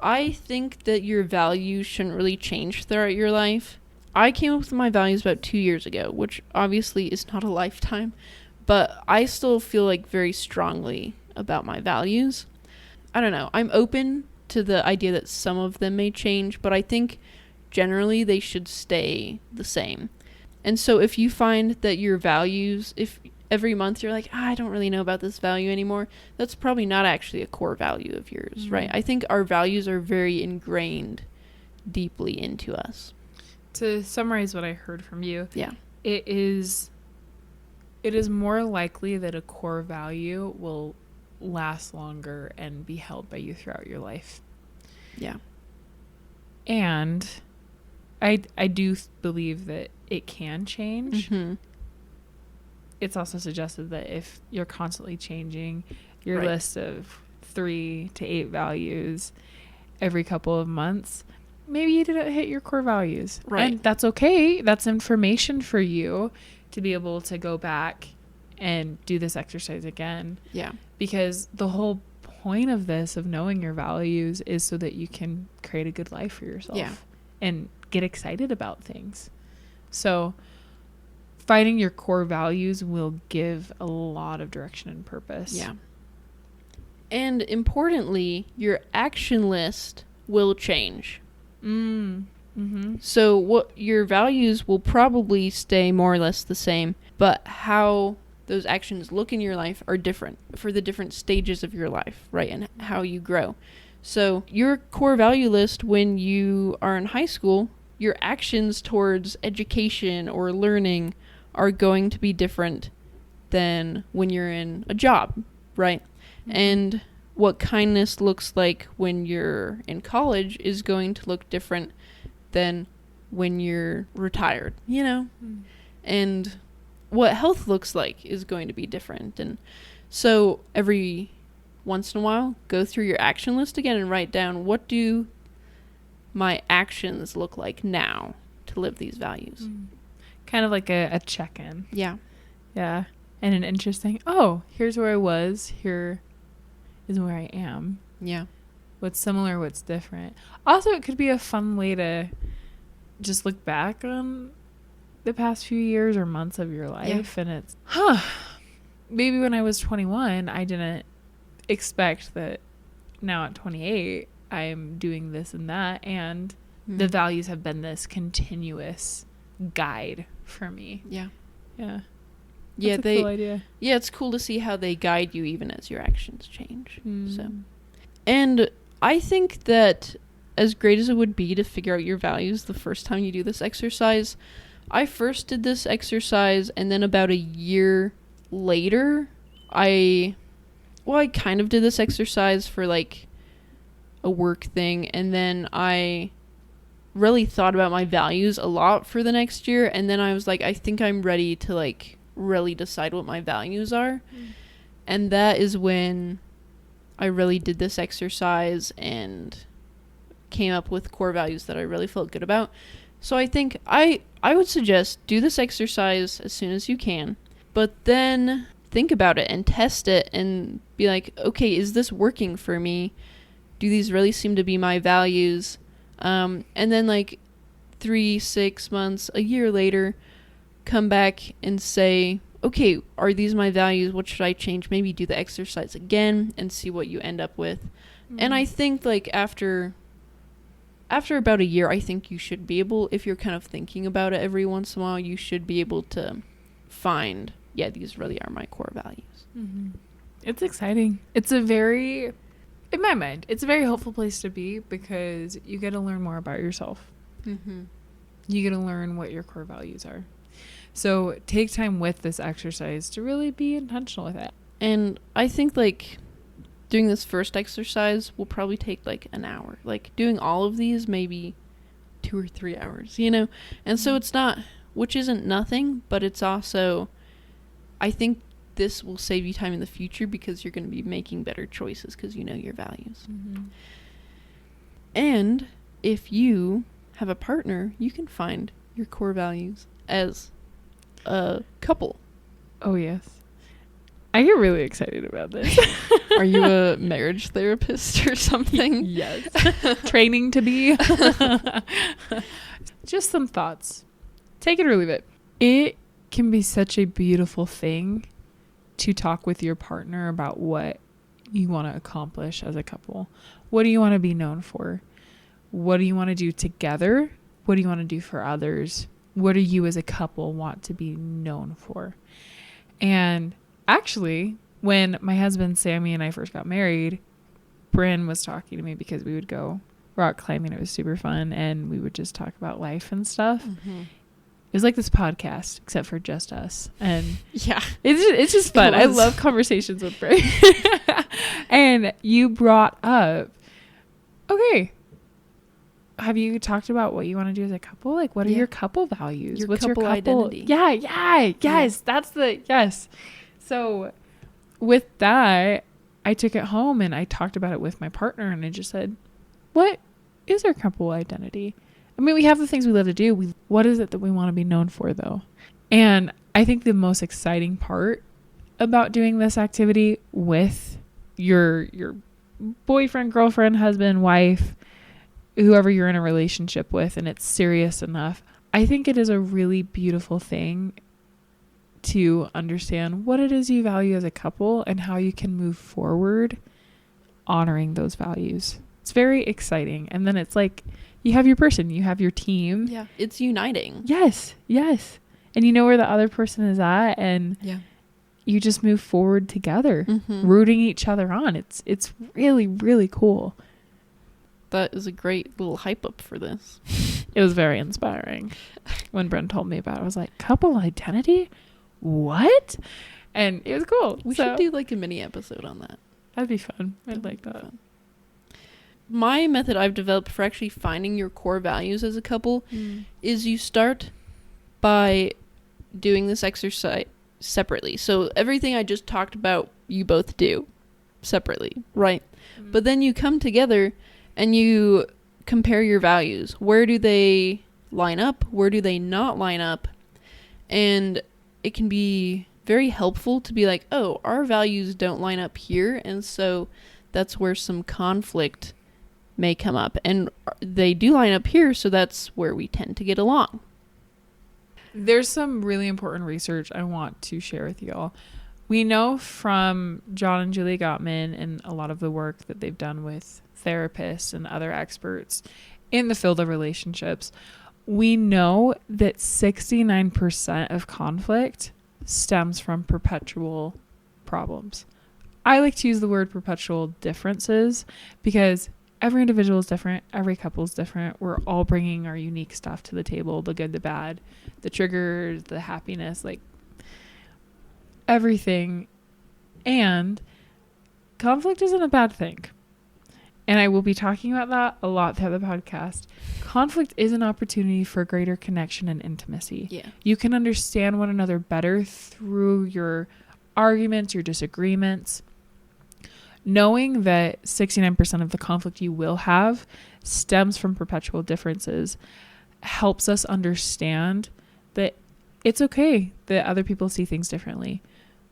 I think that your values shouldn't really change throughout your life. I came up with my values about 2 years ago, which obviously is not a lifetime, but I still feel like very strongly about my values. I don't know. I'm open to the idea that some of them may change, but I think generally they should stay the same. And so if you find that your values, if every month you're like, I don't really know about this value anymore, that's probably not actually a core value of yours, right? I think our values are very ingrained deeply into us. To summarize what I heard from you, Yeah. it is more likely that a core value will last longer and be held by you throughout your life. Yeah. And I do believe that it can change. Mm-hmm. It's also suggested that if you're constantly changing your Right. list of 3 to 8 values every couple of months, maybe you didn't hit your core values. Right. And that's okay. That's information for you to be able to go back and do this exercise again. Yeah. Because the whole point of this, of knowing your values, is so that you can create a good life for yourself. Yeah. And get excited about things. So finding your core values will give a lot of direction and purpose. Yeah. And importantly, your action list will change. Mm-hmm. So what your values will probably stay more or less the same, but how those actions look in your life are different for the different stages of your life, right? And how you grow. So your core value list when you are in high school, your actions towards education or learning are going to be different than when you're in a job, right? Mm-hmm. And what kindness looks like when you're in college is going to look different than when you're retired, you know? Mm. And what health looks like is going to be different. And so every once in a while, go through your action list again and write down, what do my actions look like now to live these values? Kind of like a check-in. Yeah. Yeah. And an interesting, here's where I was. Here is where I am. Yeah. What's similar, what's different. Also, it could be a fun way to just look back on the past few years or months of your life. Yeah. And it's, maybe when I was 21, I didn't expect that now at 28 I'm doing this and that, and the values have been this continuous guide for me. Yeah. That's a cool idea. Yeah, it's cool to see how they guide you even as your actions change. So, and I think that as great as it would be to figure out your values the first time you do this exercise, I first did this exercise, and then about a year later I kind of did this exercise for like a work thing, and then I really thought about my values a lot for the next year, and then I was like, I think I'm ready to like really decide what my values are. And that is when I really did this exercise and came up with core values that I really felt good about. So I think I would suggest do this exercise as soon as you can, but then think about it and test it and be like, okay, is this working for me? Do these really seem to be my values? And then like 3, 6 months, a year later, come back and say, okay, are these my values? What should I change? Maybe do the exercise again and see what you end up with. And I think like after about a year, I think you should be able, if you're kind of thinking about it every once in a while, you should be able to find, these really are my core values. It's exciting. It's in my mind, it's a very helpful place to be, because you get to learn more about yourself. You get to learn what your core values are. So take time with this exercise to really be intentional with it. And I think like doing this first exercise will probably take like an hour. Like doing all of these, maybe 2 or 3 hours, you know? And so it's not, which isn't nothing, but it's also, I think this will save you time in the future because you're going to be making better choices because you know your values. And if you have a partner, you can find your core values as a couple. Oh, yes. I get really excited about this. Are you a marriage therapist or something? Yes. Training to be. Just some thoughts. Take it or leave it. It can be such a beautiful thing to talk with your partner about what you want to accomplish as a couple. What do you want to be known for? What do you want to do together? What do you want to do for others? What do you as a couple want to be known for? And actually, when my husband Sammy and I first got married, Bryn was talking to me because we would go rock climbing. It was super fun, and we would just talk about life and stuff. Mm-hmm. It was like this podcast, except for just us. And yeah, it's just fun. I love conversations with Bryn. And you brought up, okay, have you talked about what you want to do as a couple? Like, what are your couple values? What's your couple identity? Yes. That's yes. So with that, I took it home and I talked about it with my partner, and I just said, what is our couple identity? I mean, we have the things we love to do. What is it that we want to be known for, though? And I think the most exciting part about doing this activity with your boyfriend, girlfriend, husband, wife, whoever you're in a relationship with, and it's serious enough, I think it is a really beautiful thing to understand what it is you value as a couple and how you can move forward honoring those values. It's very exciting. And then it's like, you have your person, you have your team. Yeah, it's uniting. Yes. And you know where the other person is at, and you just move forward together, rooting each other on. It's really, really cool. That is a great little hype up for this. It was very inspiring. When Brent told me about it, I was like, couple identity? What? And it was cool. We should do like a mini episode on that. That'd be fun. I'd like that. Fun. My method I've developed for actually finding your core values as a couple is you start by doing this exercise separately. So everything I just talked about, you both do separately, right? But then you come together and you compare your values. Where do they line up? Where do they not line up? And it can be very helpful to be like, oh, our values don't line up here. And so that's where some conflict may come up. And they do line up here, so that's where we tend to get along. There's some really important research I want to share with y'all. We know from John and Julie Gottman and a lot of the work that they've done with therapists and other experts in the field of relationships, we know that 69% of conflict stems from perpetual problems. I like to use the word perpetual differences because every individual is different. Every couple is different. We're all bringing our unique stuff to the table, the good, the bad, the triggers, the happiness, like everything. And conflict isn't a bad thing. And I will be talking about that a lot throughout the podcast. Conflict is an opportunity for greater connection and intimacy. Yeah. You can understand one another better through your arguments, your disagreements. Knowing that 69% of the conflict you will have stems from perpetual differences helps us understand that it's okay that other people see things differently.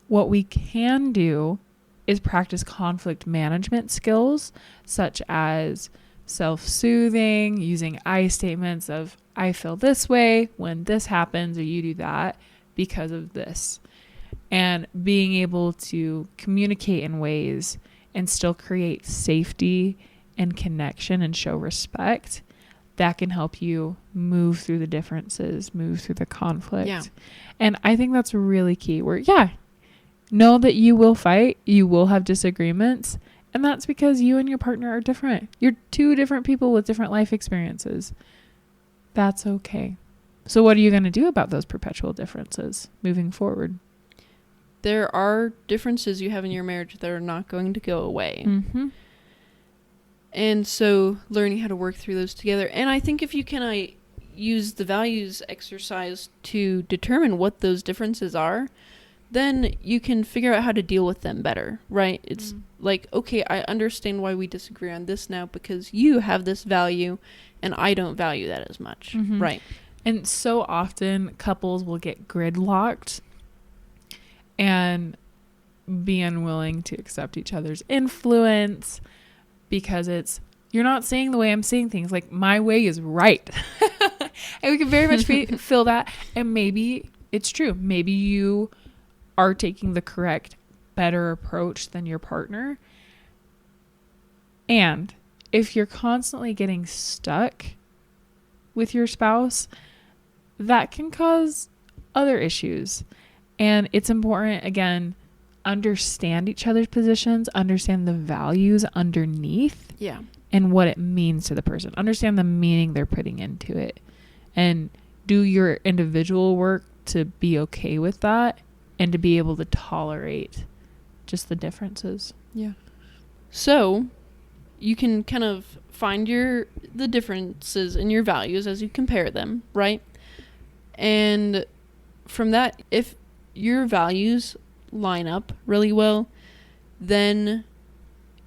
What we can do is practice conflict management skills, such as self-soothing, using I statements of, I feel this way when this happens, or you do that because of this. And being able to communicate in ways and still create safety and connection and show respect, that can help you move through the differences, move through the conflict. Yeah. And I think that's really key. Know that you will fight, you will have disagreements, and that's because you and your partner are different. You're two different people with different life experiences. That's okay. So what are you going to do about those perpetual differences moving forward? There are differences you have in your marriage that are not going to go away. Mm-hmm. And so learning how to work through those together. And I think if you can use the values exercise to determine what those differences are, then you can figure out how to deal with them better, right? It's like, okay, I understand why we disagree on this now because you have this value and I don't value that as much, right? And so often couples will get gridlocked and be unwilling to accept each other's influence because you're not saying the way I'm saying things. Like, my way is right. And we can very much feel that. And maybe it's true. Maybe you are taking the correct, better approach than your partner. And if you're constantly getting stuck with your spouse, that can cause other issues. And it's important, again, understand each other's positions, understand the values underneath, and what it means to the person. Understand the meaning they're putting into it, and do your individual work to be okay with that and to be able to tolerate just the differences. Yeah. So you can kind of find the differences in your values as you compare them, right? And from that, if your values line up really well, then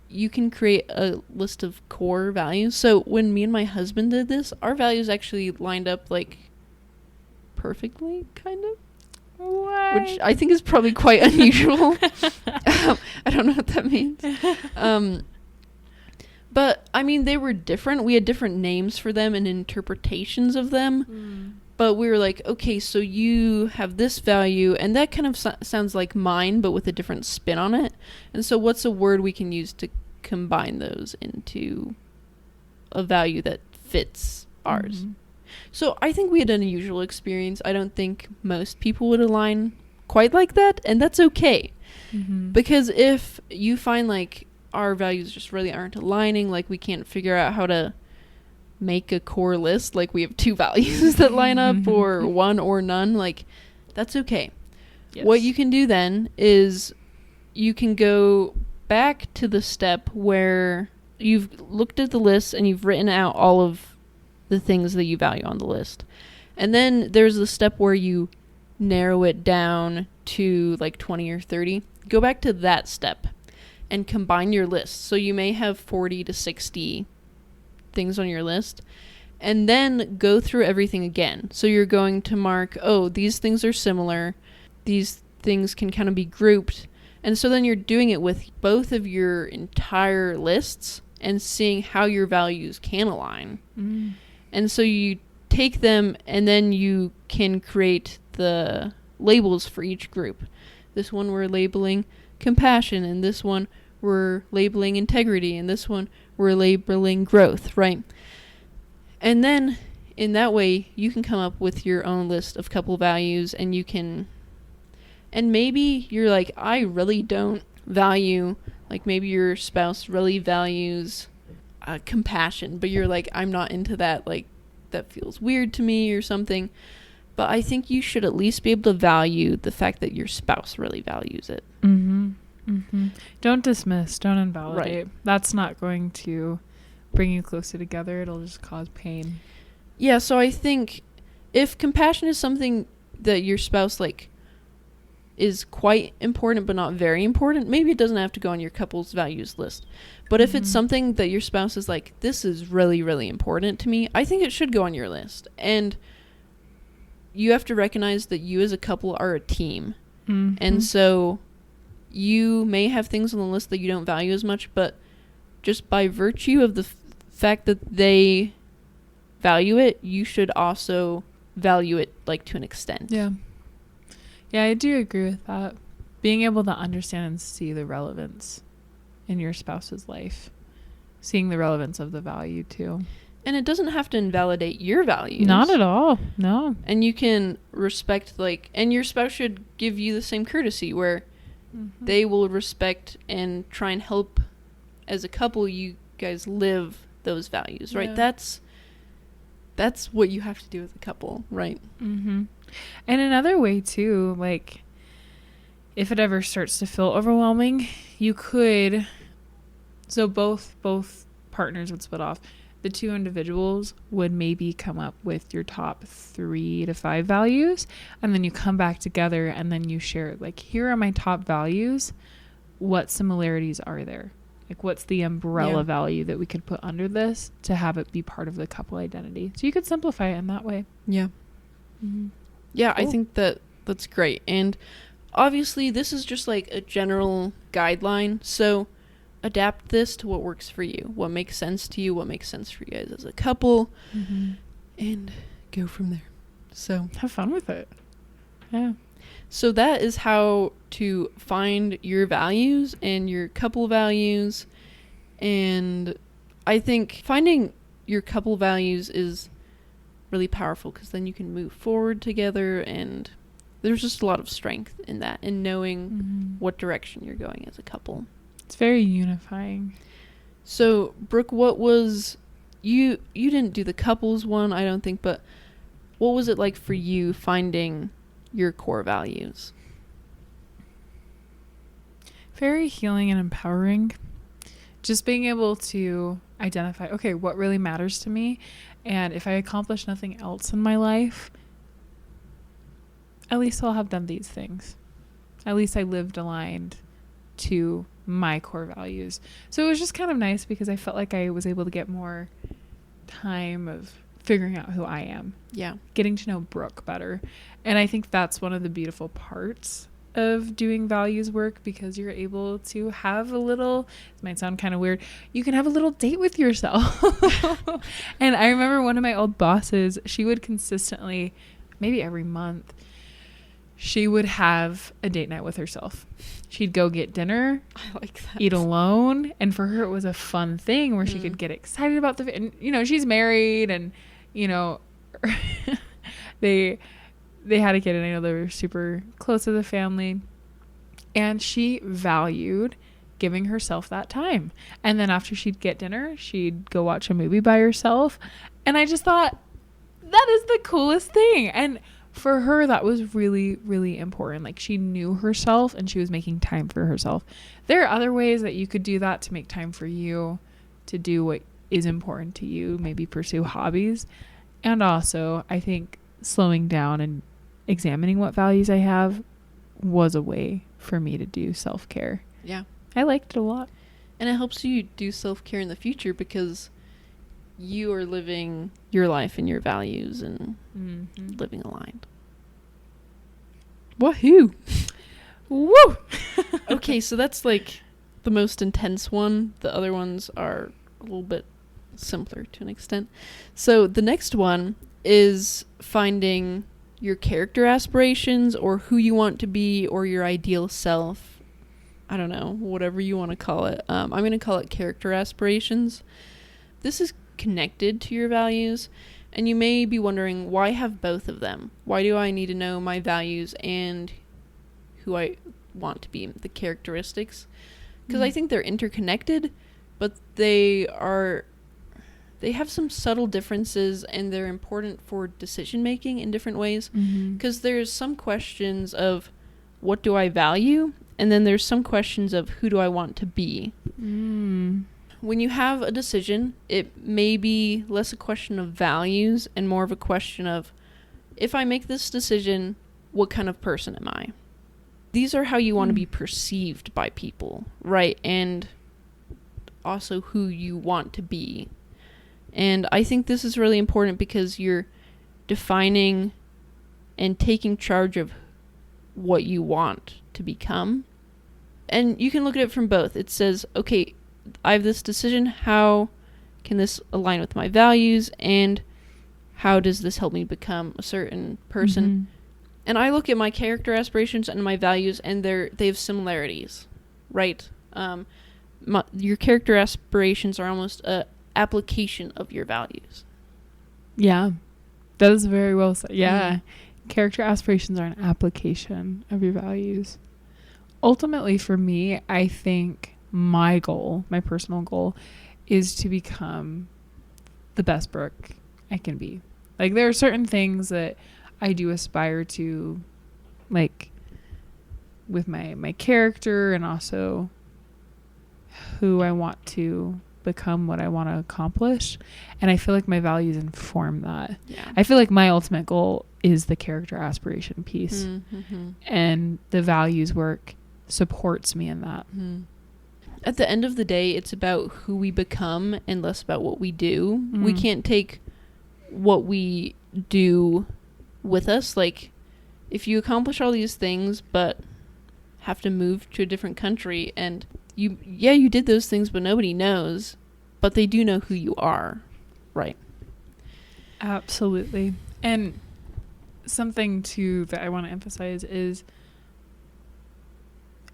you can create a list of core values. So when me and my husband did this, our values actually lined up like perfectly, kind of. What? Which I think is probably quite unusual. I don't know what that means. But I mean, they were different. We had different names for them and interpretations of them. But we were like, okay, so you have this value, and that kind of sounds like mine, but with a different spin on it. And so what's a word we can use to combine those into a value that fits ours? So I think we had an unusual experience. I don't think most people would align quite like that, and that's okay. Because if you find like our values just really aren't aligning, like we can't figure out how to make a core list, like we have two values that line up or one or none, like that's okay. Yes. What you can do then is you can go back to the step where you've looked at the list and you've written out all of the things that you value on the list. And then there's the step where you narrow it down to like 20 or 30. Go back to that step and combine your list. So you may have 40 to 60 things on your list, and then go through everything again. So you're going to mark, oh, these things are similar, these things can kind of be grouped, and so then you're doing it with both of your entire lists and seeing how your values can align. And so you take them and then you can create the labels for each group. This one we're labeling compassion, and this one we're labeling integrity, and this one we're labeling growth, right? And then in that way, you can come up with your own list of couple values, and you can, and maybe you're like, I really don't value, like maybe your spouse really values compassion, but you're like, I'm not into that, like that feels weird to me or something. But I think you should at least be able to value the fact that your spouse really values it. Don't dismiss, don't invalidate. Right. That's not going to bring you closer together. It'll just cause pain. Yeah, so I think if compassion is something that your spouse like is quite important but not very important, maybe it doesn't have to go on your couple's values list. But if it's something that your spouse is like, this is really, really important to me, I think it should go on your list. And you have to recognize that you as a couple are a team. And so you may have things on the list that you don't value as much, but just by virtue of the fact that they value it, you should also value it like to an extent. Yeah, I do agree with that. Being able to understand and see the relevance in your spouse's life, seeing the relevance of the value too. And it doesn't have to invalidate your values. Not at all. No. And you can respect, like, and your spouse should give you the same courtesy where they will respect and try and help as a couple you guys live those values, right? Yeah. That's what you have to do as a couple, right? And another way too, like if it ever starts to feel overwhelming, you could, so both partners would split off. The two individuals would maybe come up with your top 3 to 5 values, and then you come back together and then you share, like, here are my top values. What similarities are there? Like, what's the umbrella value that we could put under this to have it be part of the couple identity? So you could simplify it in that way. Yeah. Yeah, cool. I think that's great. And obviously this is just like a general guideline, so adapt this to what works for you, what makes sense to you, what makes sense for you guys as a couple, and go from there. So have fun with it. Yeah. So that is how to find your values and your couple values. And I think finding your couple values is really powerful because then you can move forward together, and there's just a lot of strength in that, in knowing what direction you're going as a couple. It's very unifying. So, Brooke, what was you didn't do the couples one, I don't think, but what was it like for you finding your core values? Very healing and empowering. Just being able to identify, okay, what really matters to me, and if I accomplish nothing else in my life, at least I'll have done these things. At least I lived aligned to my core values. So it was just kind of nice because I felt like I was able to get more time of figuring out who I am. Yeah. Getting to know Brooke better. And I think that's one of the beautiful parts of doing values work, because you're able to have a little, it might sound kind of weird, you can have a little date with yourself. And I remember one of my old bosses, she would consistently, maybe every month, she would have a date night with herself. She'd go get dinner, I like that. eat alone, and for her it was a fun thing where she could get excited about and you know, she's married, and you know, they had a kid, and I know they were super close to the family, and she valued giving herself that time. And then after she'd get dinner, she'd go watch a movie by herself, and I just thought, that is the coolest thing. And for her, that was really, really important. Like, she knew herself and she was making time for herself. There are other ways that you could do that to make time for you, to do what is important to you, maybe pursue hobbies. And also, I think slowing down and examining what values I have was a way for me to do self-care. Yeah. I liked it a lot. And it helps you do self-care in the future because you are living your life and your values and living aligned. Woohoo! Woo! Okay, so that's like the most intense one. The other ones are a little bit simpler to an extent. So the next one is finding your character aspirations, or who you want to be, or your ideal self. I don't know, whatever you want to call it. I'm going to call it character aspirations. This is connected to your values, and you may be wondering, why have both of them? Why do I need to know my values and who I want to be, the characteristics? Because I think they're interconnected, but they have some subtle differences, and they're important for decision making in different ways. Because there's some questions of what do I value, and then there's some questions of who do I want to be. When you have a decision, it may be less a question of values and more of a question of, if I make this decision, what kind of person am I? These are how you want to be perceived by people, right? And also who you want to be. And I think this is really important because you're defining and taking charge of what you want to become. And you can look at it from both. It says, okay, I have this decision. How can this align with my values? And how does this help me become a certain person? And I look at my character aspirations and my values, and they have similarities, right? Your character aspirations are almost a application of your values. Yeah, that is very well said. Yeah. Character aspirations are an application of your values. Ultimately, for me, I think my goal, my personal goal, is to become the best Brooke I can be. Like, there are certain things that I do aspire to, like, with my character, and also who I want to become, what I want to accomplish. And I feel like my values inform that. Yeah. I feel like my ultimate goal is the character aspiration piece. And the values work supports me in that. At the end of the day, it's about who we become and less about what we do. We can't take what we do with us. Like, if you accomplish all these things, but have to move to a different country, and you did those things, but nobody knows, but they do know who you are, right? Absolutely. And something too that I want to emphasize is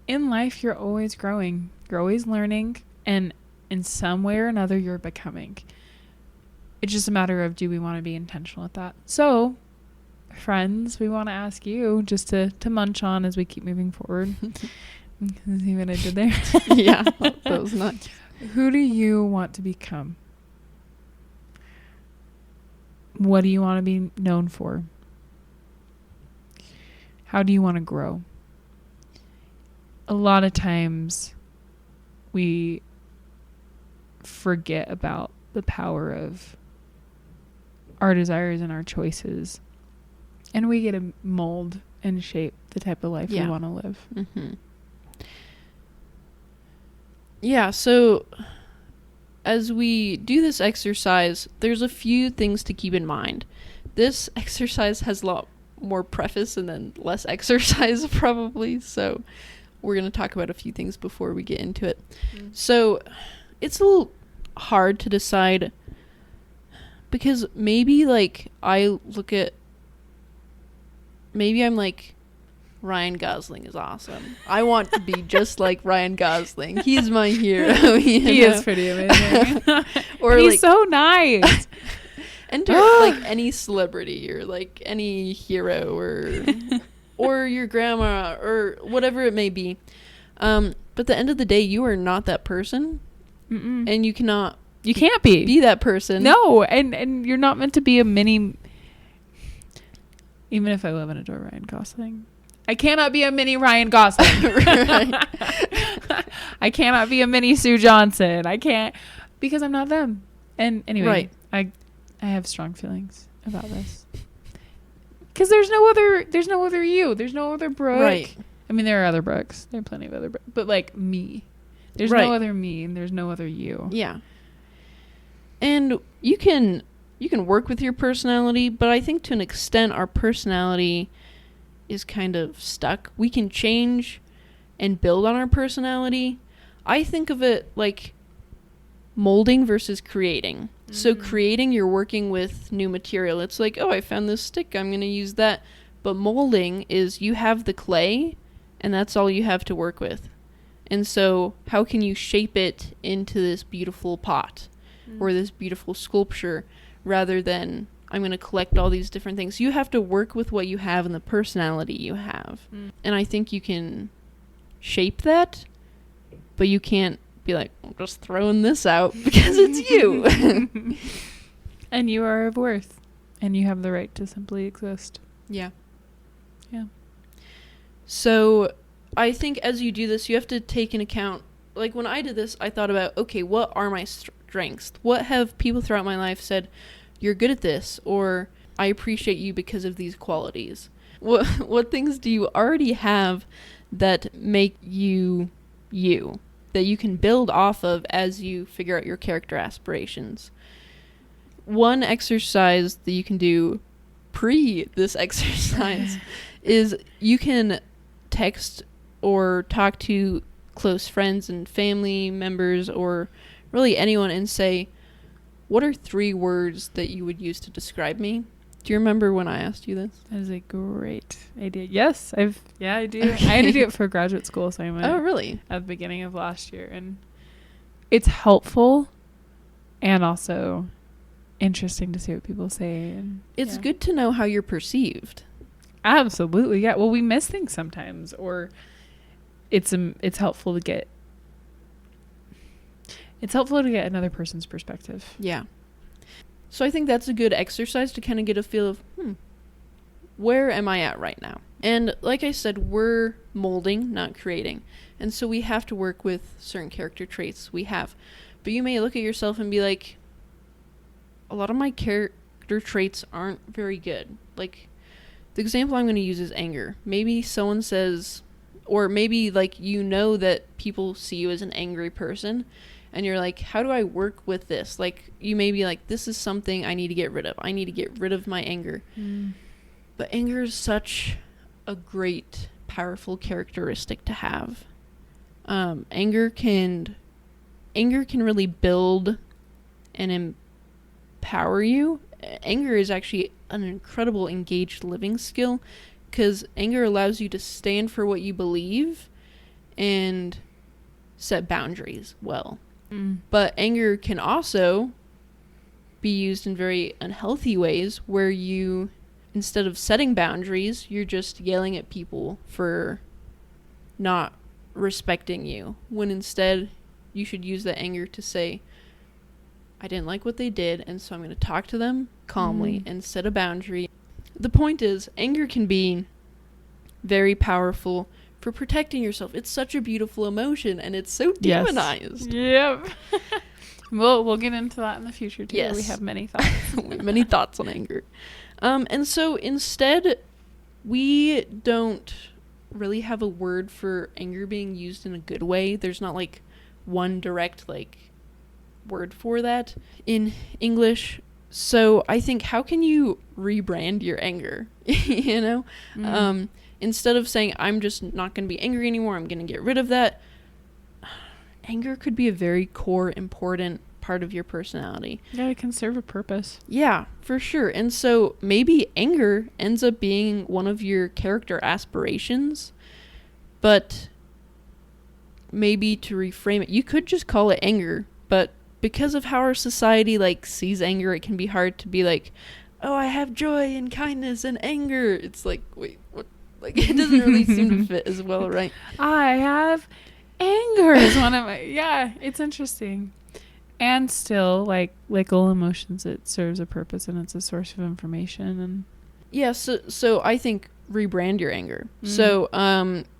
in life you're always growing, you're always learning, and in some way or another you're becoming. It's just a matter of, do we want to be intentional with that? So friends, we want to ask you just to munch on as we keep moving forward. See what I did there? Yeah, that was nice. Who do you want to become? What do you want to be known for? How do you want to grow? A lot of times we forget about the power of our desires and our choices, and we get to mold and shape the type of life we want to live. Mm-hmm. Yeah, so as we do this exercise, there's a few things to keep in mind. This exercise has a lot more preface and then less exercise probably, so we're going to talk about a few things before we get into it. So it's a little hard to decide, because maybe like I'm like, Ryan Gosling is awesome. I want to be just like Ryan Gosling. He's my hero. He is pretty amazing. Or he's like, so nice. Enter like any celebrity or like any hero or your grandma or whatever it may be. But at the end of the day, you are not that person. Mm-mm. And you can't be that person. No, and you're not meant to be a mini. Even if I love and adore Ryan Gosling, I cannot be a mini Ryan Gosling. I cannot be a mini Sue Johnson. I can't, because I'm not them. And anyway, I have strong feelings about this, because there's no other you. There's no other Brooke. Right. I mean, there are other Brooks. There are plenty of other Brooks, but like me, there's no other me, and there's no other you. Yeah. And you can work with your personality, but I think to an extent our personality is kind of stuck. We can change and build on our personality. I think of it like molding versus creating. Mm-hmm. So creating, you're working with new material. It's like, oh, I found this stick, I'm going to use that. But molding is you have the clay and that's all you have to work with. And so how can you shape it into this beautiful pot or this beautiful sculpture, rather than I'm going to collect all these different things? You have to work with what you have and the personality you have. And I think you can shape that, but you can't be like, I'm just throwing this out because it's you. And you are of worth, and you have the right to simply exist. Yeah. Yeah. So I think as you do this, you have to take into account, like when I did this, I thought about, okay, what are my strengths? What have people throughout my life said, you're good at this, or I appreciate you because of these qualities? What things do you already have that make you, that you can build off of as you figure out your character aspirations? One exercise that you can do pre this exercise is you can text or talk to close friends and family members or really anyone and say, what are 3 words that you would use to describe me? Do you remember when I asked you this? That is a great idea. Yes, I do. Okay. I had to do it for graduate school assignment. Oh, really? At the beginning of last year. And it's helpful and also interesting to see what people say. And it's good to know how you're perceived. Absolutely, yeah. Well, we miss things sometimes, or it's helpful to get another person's perspective. Yeah. So I think that's a good exercise to kind of get a feel of, where am I at right now? And like I said, we're molding, not creating. And so we have to work with certain character traits we have. But you may look at yourself and be like, a lot of my character traits aren't very good. Like, the example I'm going to use is anger. Maybe someone says, or maybe like you know that people see you as an angry person, and you're like, how do I work with this? Like, you may be like, this is something I need to get rid of. I need to get rid of my anger. But anger is such a great powerful characteristic to have. Anger can really build and empower you. Anger is actually an incredible engaged living skill, because anger allows you to stand for what you believe and set boundaries well. But anger can also be used in very unhealthy ways, where you, instead of setting boundaries, you're just yelling at people for not respecting you, when instead you should use that anger to say, I didn't like what they did, and so I'm going to talk to them calmly and set a boundary. The point is, anger can be very powerful for protecting yourself. It's such a beautiful emotion, and it's so demonized. Yep. We'll get into that in the future too. Yes. We have many thoughts. Many thoughts on anger. And so instead, we don't really have a word for anger being used in a good way. There's not like one direct word for that in English. So I think, how can you rebrand your anger? You know? Instead of saying, I'm just not going to be angry anymore, I'm going to get rid of that. Anger could be a very core, important part of your personality. Yeah, it can serve a purpose. Yeah, for sure. And so maybe anger ends up being one of your character aspirations, but maybe to reframe it, you could just call it anger, but because of how our society sees anger, it can be hard to be like, oh, I have joy and kindness and anger. It's like, wait, what? It doesn't really seem to fit as well, right? I have anger is one of my, yeah, it's interesting. And still, like all emotions, it serves a purpose and it's a source of information. And yeah, so I think rebrand your anger. So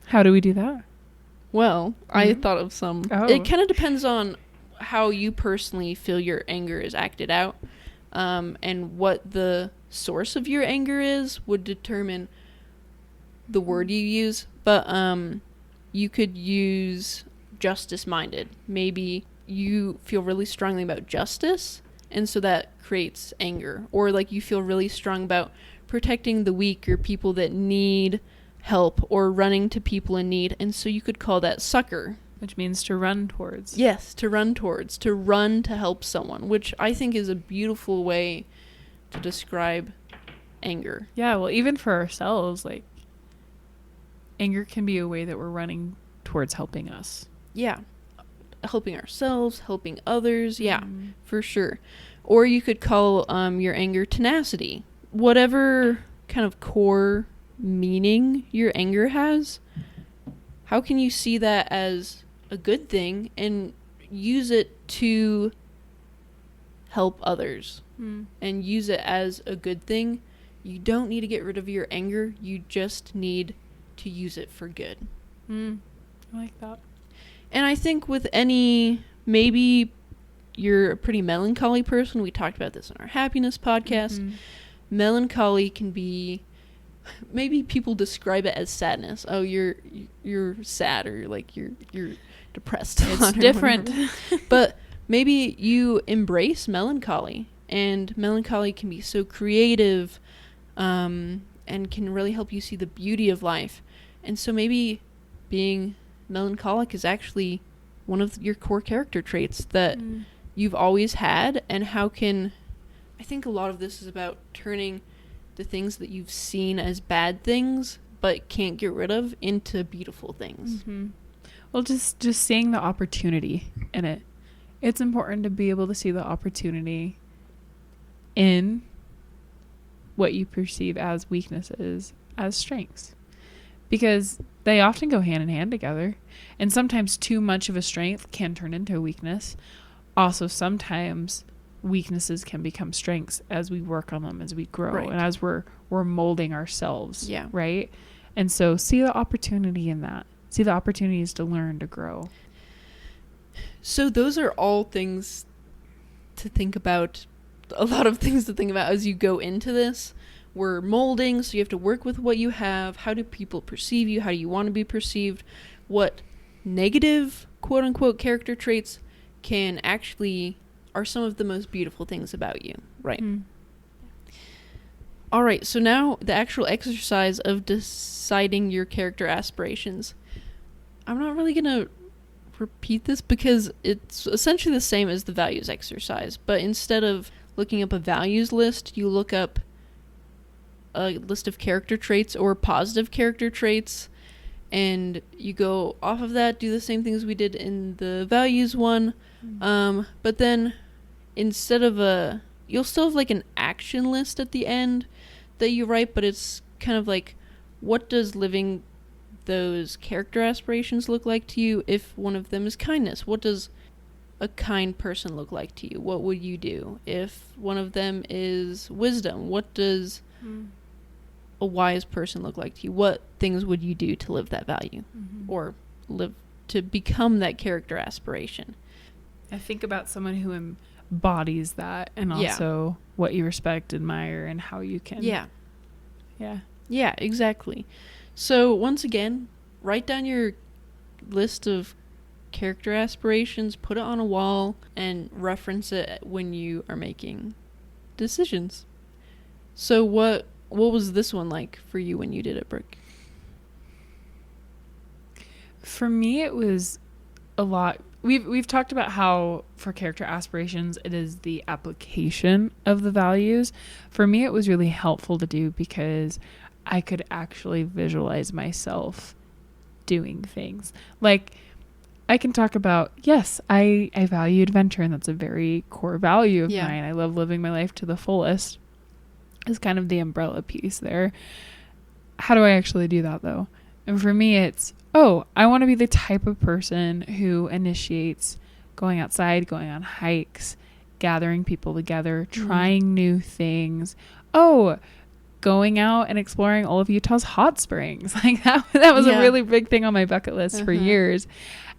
how do we do that? Well, I thought of some. Oh. It kind of depends on how you personally feel your anger is acted out, and what the source of your anger is would determine the word you use. But you could use justice-minded. Maybe you feel really strongly about justice, and so that creates anger. Or you feel really strong about protecting the weak or people that need help, or running to people in need, and so you could call that succor. Which means to run towards. Yes, to run to help someone, which I think is a beautiful way to describe anger. Yeah, well, even for ourselves, anger can be a way that we're running towards helping us. Yeah. Helping ourselves, helping others. Yeah, for sure. Or you could call your anger tenacity. Whatever kind of core meaning your anger has, how can you see that as a good thing and use it to help others and use it as a good thing? You don't need to get rid of your anger. You just need to use it for good. I like that. And I think with maybe you're a pretty melancholy person. We talked about this in our happiness podcast. Melancholy can be, maybe people describe it as sadness. Oh, you're sad, or you're depressed. It's different. But maybe you embrace melancholy, and melancholy can be so creative, and can really help you see the beauty of life. And so maybe being melancholic is actually one of your core character traits that you've always had. And I think a lot of this is about turning the things that you've seen as bad things but can't get rid of into beautiful things. Well, just seeing the opportunity in it. It's important to be able to see the opportunity in what you perceive as weaknesses as strengths, because they often go hand in hand together. And sometimes too much of a strength can turn into a weakness. Also, sometimes weaknesses can become strengths as we work on them, as we grow, right, and as we're molding ourselves. Yeah. Right. And so see the opportunity in that. See the opportunities to learn, to grow. So those are all things to think about. A lot of things to think about as you go into this. We're molding, so you have to work with what you have. How do people perceive you? How do you want to be perceived? What negative, quote unquote, character traits are some of the most beautiful things about you, right? All right, so now the actual exercise of deciding your character aspirations. I'm not really going to repeat this because it's essentially the same as the values exercise, but instead of looking up a values list, you look up a list of character traits or positive character traits, and you go off of that, do the same things we did in the values one, but then instead of you'll still have like an action list at the end that you write, but it's kind of like, what does living those character aspirations look like to you? If one of them is kindness, what does a kind person look like to you? What would you do? If one of them is wisdom, what does a wise person look like to you? What things would you do to live that value or live to become that character aspiration? I think about someone who embodies that, and also what you respect, admire, and how you can. Yeah, exactly. So once again, write down your list of character aspirations, put it on a wall, and reference it when you are making decisions. So what was this one like for you when you did it, Brooke? For me, it was a lot. We've talked about how for character aspirations, it is the application of the values. For me, it was really helpful to do because I could actually visualize myself doing things. Like, I can talk about, yes, I value adventure, and that's a very core value of mine. I love living my life to the fullest. Is kind of the umbrella piece there. How do I actually do that, though? And for me, it's, I want to be the type of person who initiates going outside, going on hikes, gathering people together, trying new things. Going out and exploring all of Utah's hot springs. Like that was a really big thing on my bucket list for years.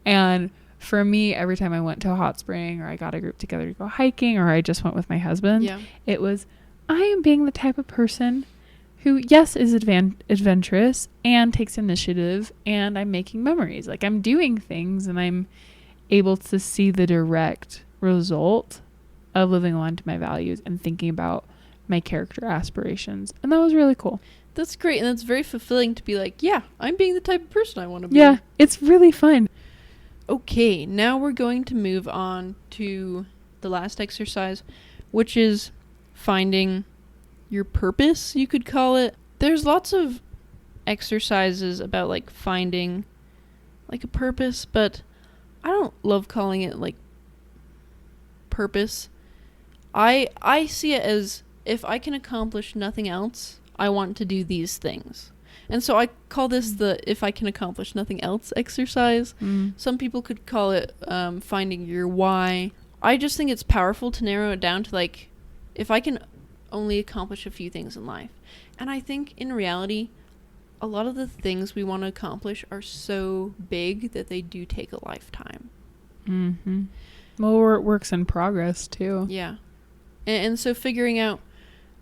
And for me, every time I went to a hot spring, or I got a group together to go hiking, or I just went with my husband, it was, I am being the type of person who, yes, is adventurous and takes initiative, and I'm making memories. Like, I'm doing things, and I'm able to see the direct result of living aligned to my values and thinking about my character aspirations. And that was really cool. That's great. And that's very fulfilling to be like, I'm being the type of person I want to be. Yeah, it's really fun. Okay, now we're going to move on to the last exercise, which is finding your purpose, you could call it. There's lots of exercises about like finding like a purpose, but I don't love calling it like purpose. I see it as, if I can accomplish nothing else, I want to do these things. And so I call this the if I can accomplish nothing else exercise. Some people could call it finding your why. I just think it's powerful to narrow it down to like, if I can only accomplish a few things in life. And I think in reality, a lot of the things we want to accomplish are so big that they do take a lifetime. Well, it works in progress too. Yeah. And so figuring out,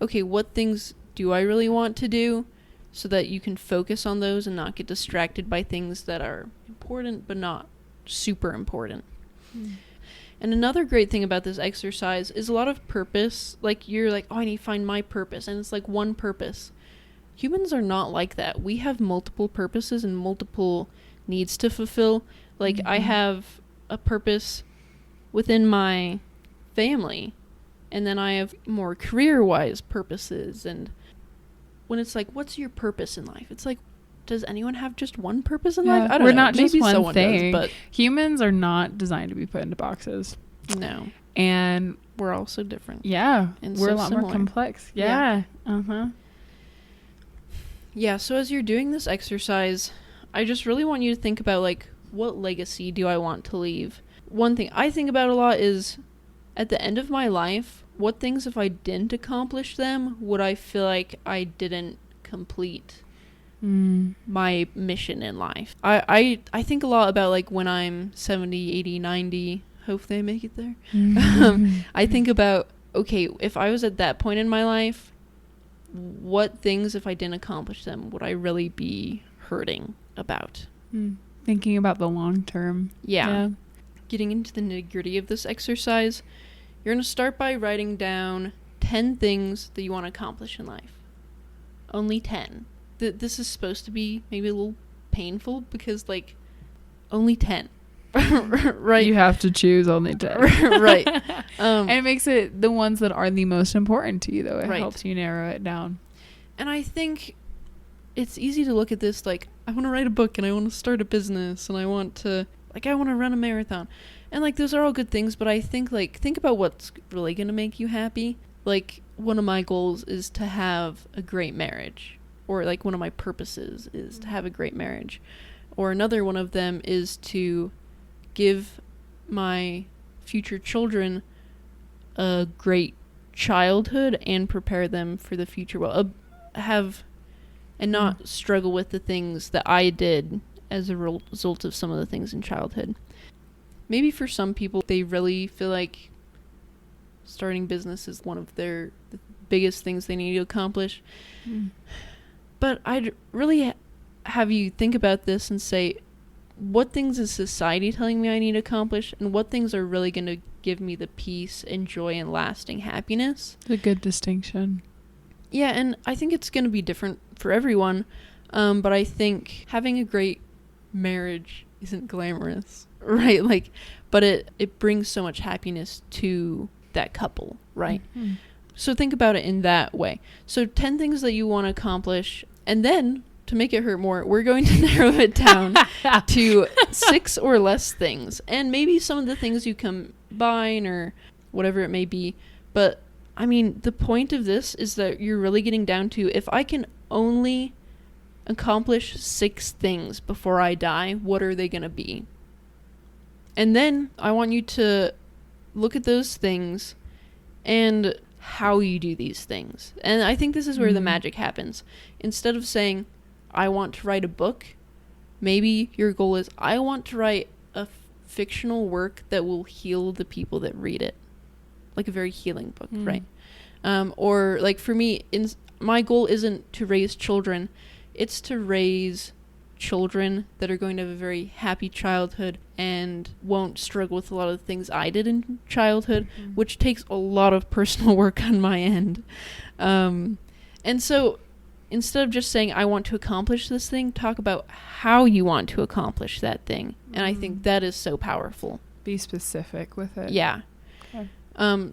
okay, what things do I really want to do, so that you can focus on those and not get distracted by things that are important but not super important. And another great thing about this exercise is a lot of purpose. Like, you're like, I need to find my purpose, and it's like one purpose. Humans are not like that. We have multiple purposes and multiple needs to fulfill. Like, I have a purpose within my family, and then I have more career-wise purposes. And when it's like, what's your purpose in life? It's like, does anyone have just one purpose in life? I don't know. We're not just Maybe one thing. Does, but humans are not designed to be put into boxes. No. And we're all so different. Yeah. And we're so a lot similar. more complex. Yeah. Yeah, so as you're doing this exercise, I just really want you to think about, like, what legacy do I want to leave? One thing I think about a lot is, at the end of my life, what things, if I didn't accomplish them, would I feel like I didn't complete my mission in life? I think a lot about, like, when I'm 70, 80, 90, hopefully I make it there. I think about, okay, if I was at that point in my life, what things, if I didn't accomplish them, would I really be hurting about? Thinking about the long term. Yeah. Getting into the nitty-gritty of this exercise, you're going to start by writing down 10 things that you want to accomplish in life. only 10. This is supposed to be maybe a little painful because, like, only 10. Right? You have to choose only 10. Right. And it makes it the ones that are the most important to you, though. It Right. helps you narrow it down. And I think it's easy to look at this like, I want to write a book and I want to start a business and I want to run a marathon. And, like, those are all good things, but I think, like, think about what's really going to make you happy. Like, one of my goals is to have a great marriage. Or, like, one of my purposes is to have a great marriage. Or another one of them is to give my future children a great childhood and prepare them for the future. Well, and not struggle with the things that I did as a result of some of the things in childhood. Maybe for some people, they really feel like starting business is one of the biggest things they need to accomplish. But I'd really have you think about this and say, what things is society telling me I need to accomplish, and what things are really going to give me the peace and joy and lasting happiness? It's a good distinction. Yeah, and I think it's going to be different for everyone, but I think having a great marriage isn't glamorous, right? Like, but it brings so much happiness to that couple, right? Mm-hmm. So think about it in that way. So 10 things that you want to accomplish, and then to make it hurt more, we're going to narrow it down to 6 or less things. And maybe some of the things you combine or whatever it may be. But, I mean, the point of this is that you're really getting down to, if I can only accomplish 6 things before I die, what are they going to be? And then I want you to look at those things and how you do these things. And I think this is where the magic happens. Instead of saying, I want to write a book, maybe your goal is, I want to write a fictional work that will heal the people that read it. Like a very healing book, right? Or, like, for me, my goal isn't to raise children. It's to raise children that are going to have a very happy childhood and won't struggle with a lot of the things I did in childhood, which takes a lot of personal work on my end. And so instead of just saying, I want to accomplish this thing, talk about how you want to accomplish that thing. And I think that is so powerful. Be specific with it. Yeah. Okay.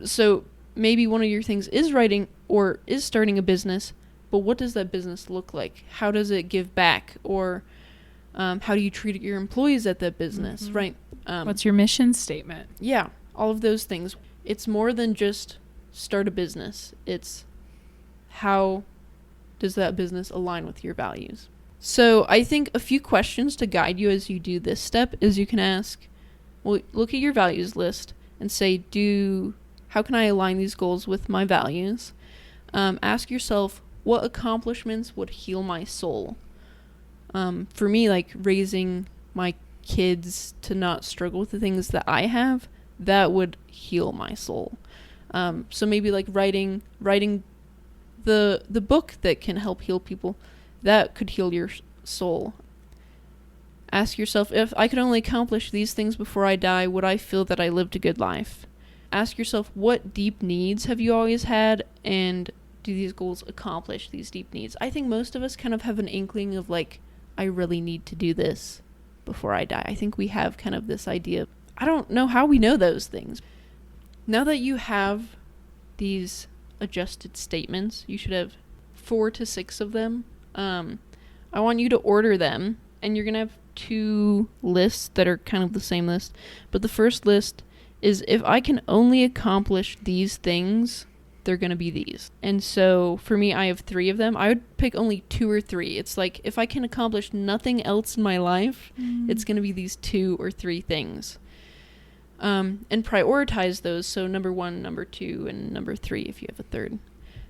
So maybe one of your things is writing or is starting a business, but what does that business look like? How does it give back? Or how do you treat your employees at that business, right? What's your mission statement? Yeah, all of those things. It's more than just start a business. It's how does that business align with your values? So I think a few questions to guide you as you do this step is you can ask, well, look at your values list and say, how can I align these goals with my values? Ask yourself, what accomplishments would heal my soul? For me, like, raising my kids to not struggle with the things that I have, that would heal my soul. So maybe, like, writing the book that can help heal people, that could heal your soul. Ask yourself, if I could only accomplish these things before I die, would I feel that I lived a good life? Ask yourself, what deep needs have you always had, and do these goals accomplish these deep needs? I think most of us kind of have an inkling of, like, I really need to do this before I die. I think we have kind of this idea. I don't know how we know those things. Now that you have these adjusted statements, you should have 4 to 6 of them. I want you to order them, and you're going to have 2 lists that are kind of the same list. But the first list is, if I can only accomplish these things, they're going to be these. And so for me, I have 3 of them. I would pick only 2 or 3. It's like, if I can accomplish nothing else in my life, it's going to be these 2 or 3 things. And prioritize those. So number 1, number 2, and number 3 if you have a third.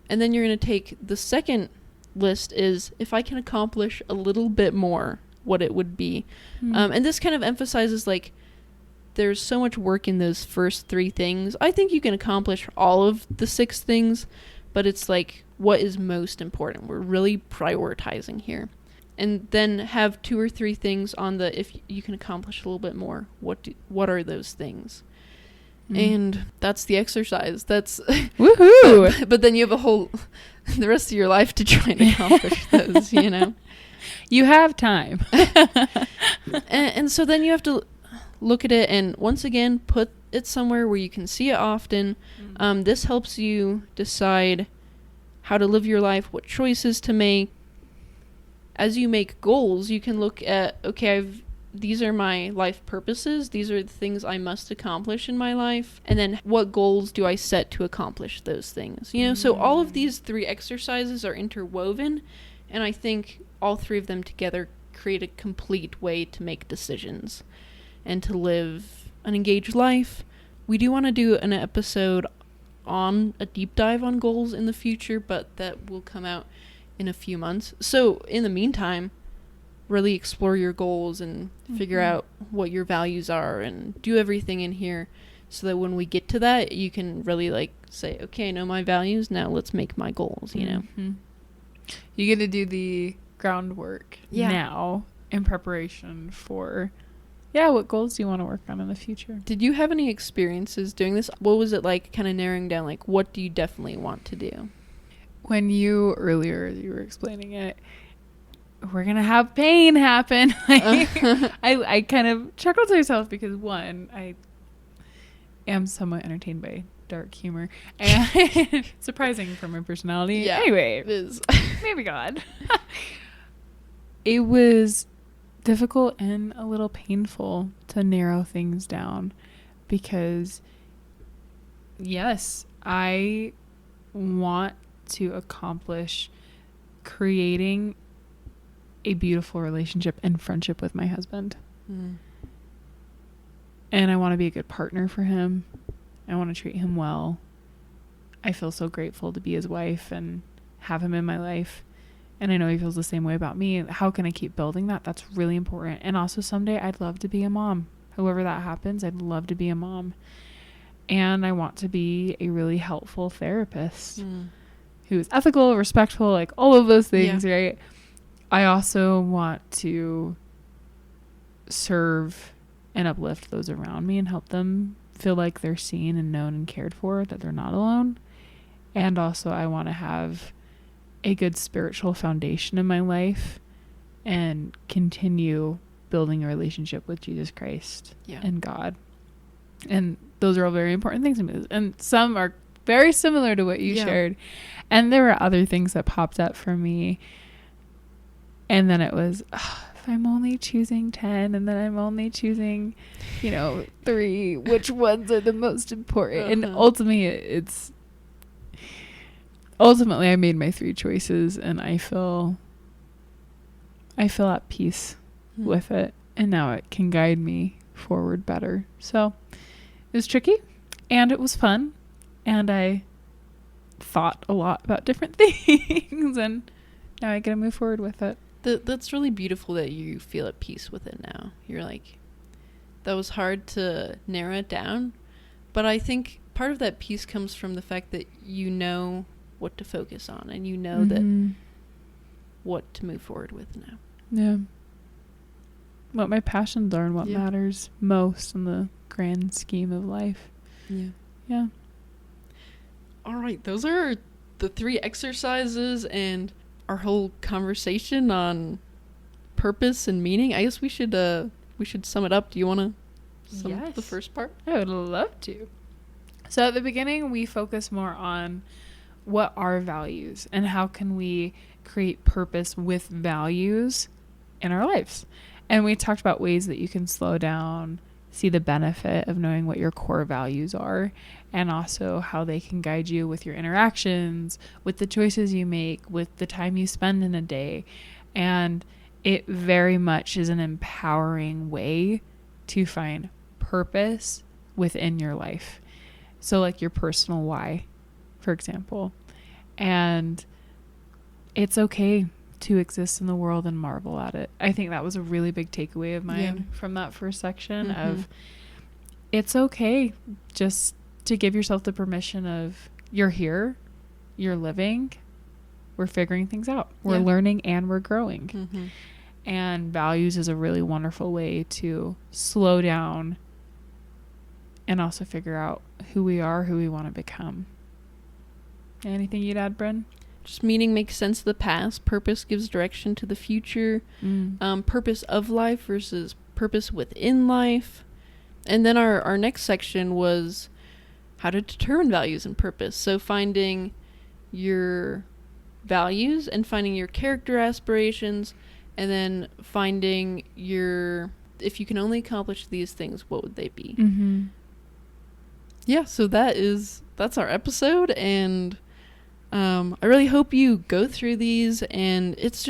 And then you're going to take the second list is, if I can accomplish a little bit more, what it would be. And this kind of emphasizes, like, there's so much work in those first 3 things. I think you can accomplish all of the 6 things, but it's like, what is most important? We're really prioritizing here. And then have 2 or 3 things on the, if you can accomplish a little bit more, what are those things? And that's the exercise. That's woohoo! But then you have a whole the rest of your life to try and accomplish those, you know? You have time. And so then you have to look at it and once again put it somewhere where you can see it often. This helps you decide how to live your life, what choices to make. As you make goals, you can look at, okay, these are my life purposes. These are the things I must accomplish in my life. And then what goals do I set to accomplish those things? You know, so all of these 3 exercises are interwoven. And I think all 3 of them together create a complete way to make decisions and to live an engaged life. We do want to do an episode on a deep dive on goals in the future, but that will come out in a few months. So in the meantime, really explore your goals and figure out what your values are and do everything in here so that when we get to that, you can really like say, okay, I know my values, now let's make my goals, you know? You get to do the groundwork now in preparation for, what goals do you want to work on in the future? Did you have any experiences doing this? What was it like kind of narrowing down, like, what do you definitely want to do? When you were explaining it, we're going to have pain happen. I kind of chuckled to myself because, one, I am somewhat entertained by dark humor. And surprising for my personality. Yeah, anyway, it is. maybe God. It was difficult and a little painful to narrow things down because, yes, I want to accomplish creating a beautiful relationship and friendship with my husband. And I want to be a good partner for him. I want to treat him well. I feel so grateful to be his wife and have him in my life. And I know he feels the same way about me. How can I keep building that? That's really important. And also someday I'd love to be a mom. However that happens, I'd love to be a mom. And I want to be a really helpful therapist who is ethical, respectful, like all of those things, right? I also want to serve and uplift those around me and help them feel like they're seen and known and cared for, that they're not alone. And also I want to have a good spiritual foundation in my life and continue building a relationship with Jesus Christ and God. And those are all very important things to me. And some are very similar to what you shared. And there were other things that popped up for me. And then it was, if I'm only choosing 10 and then I'm only choosing, 3, which ones are the most important? And ultimately I made my 3 choices and I feel at peace with it. And now it can guide me forward better. So it was tricky and it was fun. And I thought a lot about different things and now I get to move forward with it. That's really beautiful that you feel at peace with it now. You're like, that was hard to narrow it down. But I think part of that peace comes from the fact that you know what to focus on and you know that what to move forward with now. Yeah. What my passions are and what matters most in the grand scheme of life. Yeah. Yeah. All right. Those are the 3 exercises and our whole conversation on purpose and meaning. I guess we should sum it up. Do you want to sum up the first part? I would love to. So at the beginning, we focus more on what are values and how can we create purpose with values in our lives. And we talked about ways that you can slow down, see the benefit of knowing what your core values are, and also how they can guide you with your interactions, with the choices you make, with the time you spend in a day. And it very much is an empowering way to find purpose within your life. So like your personal why, for example. And it's okay to exist in the world and marvel at it. I think that was a really big takeaway of mine from that first section of it's okay just to give yourself the permission of you're here, you're living, we're figuring things out, we're learning and we're growing. And values is a really wonderful way to slow down and also figure out who we are, who we want to become. Anything you'd add, Bryn? just meaning makes sense of the past. Purpose gives direction to the future. Purpose of life versus purpose within life. And then our next section was how to determine values and purpose. So finding your values and finding your character aspirations, and then finding your, if you can only accomplish these things, what would they be? Yeah, so that's our episode, and I really hope you go through these, and it's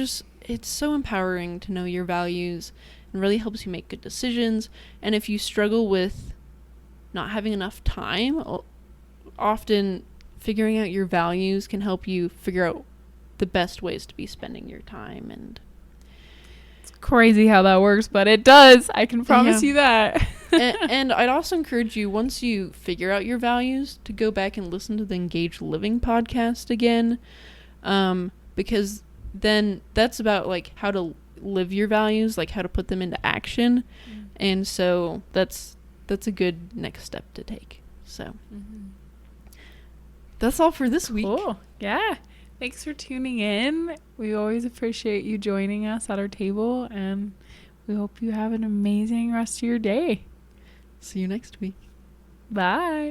so empowering to know your values, and really helps you make good decisions. And if you struggle with not having enough time, often figuring out your values can help you figure out the best ways to be spending your time. And it's crazy how that works, but it does. I can promise you that. and I'd also encourage you, once you figure out your values, to go back and listen to the Engaged Living podcast again, because then that's about like how to live your values, like how to put them into action. And so that's a good next step to take. So that's all for this week. Cool. Yeah. Thanks for tuning in. We always appreciate you joining us at our table, and we hope you have an amazing rest of your day. See you next week. Bye.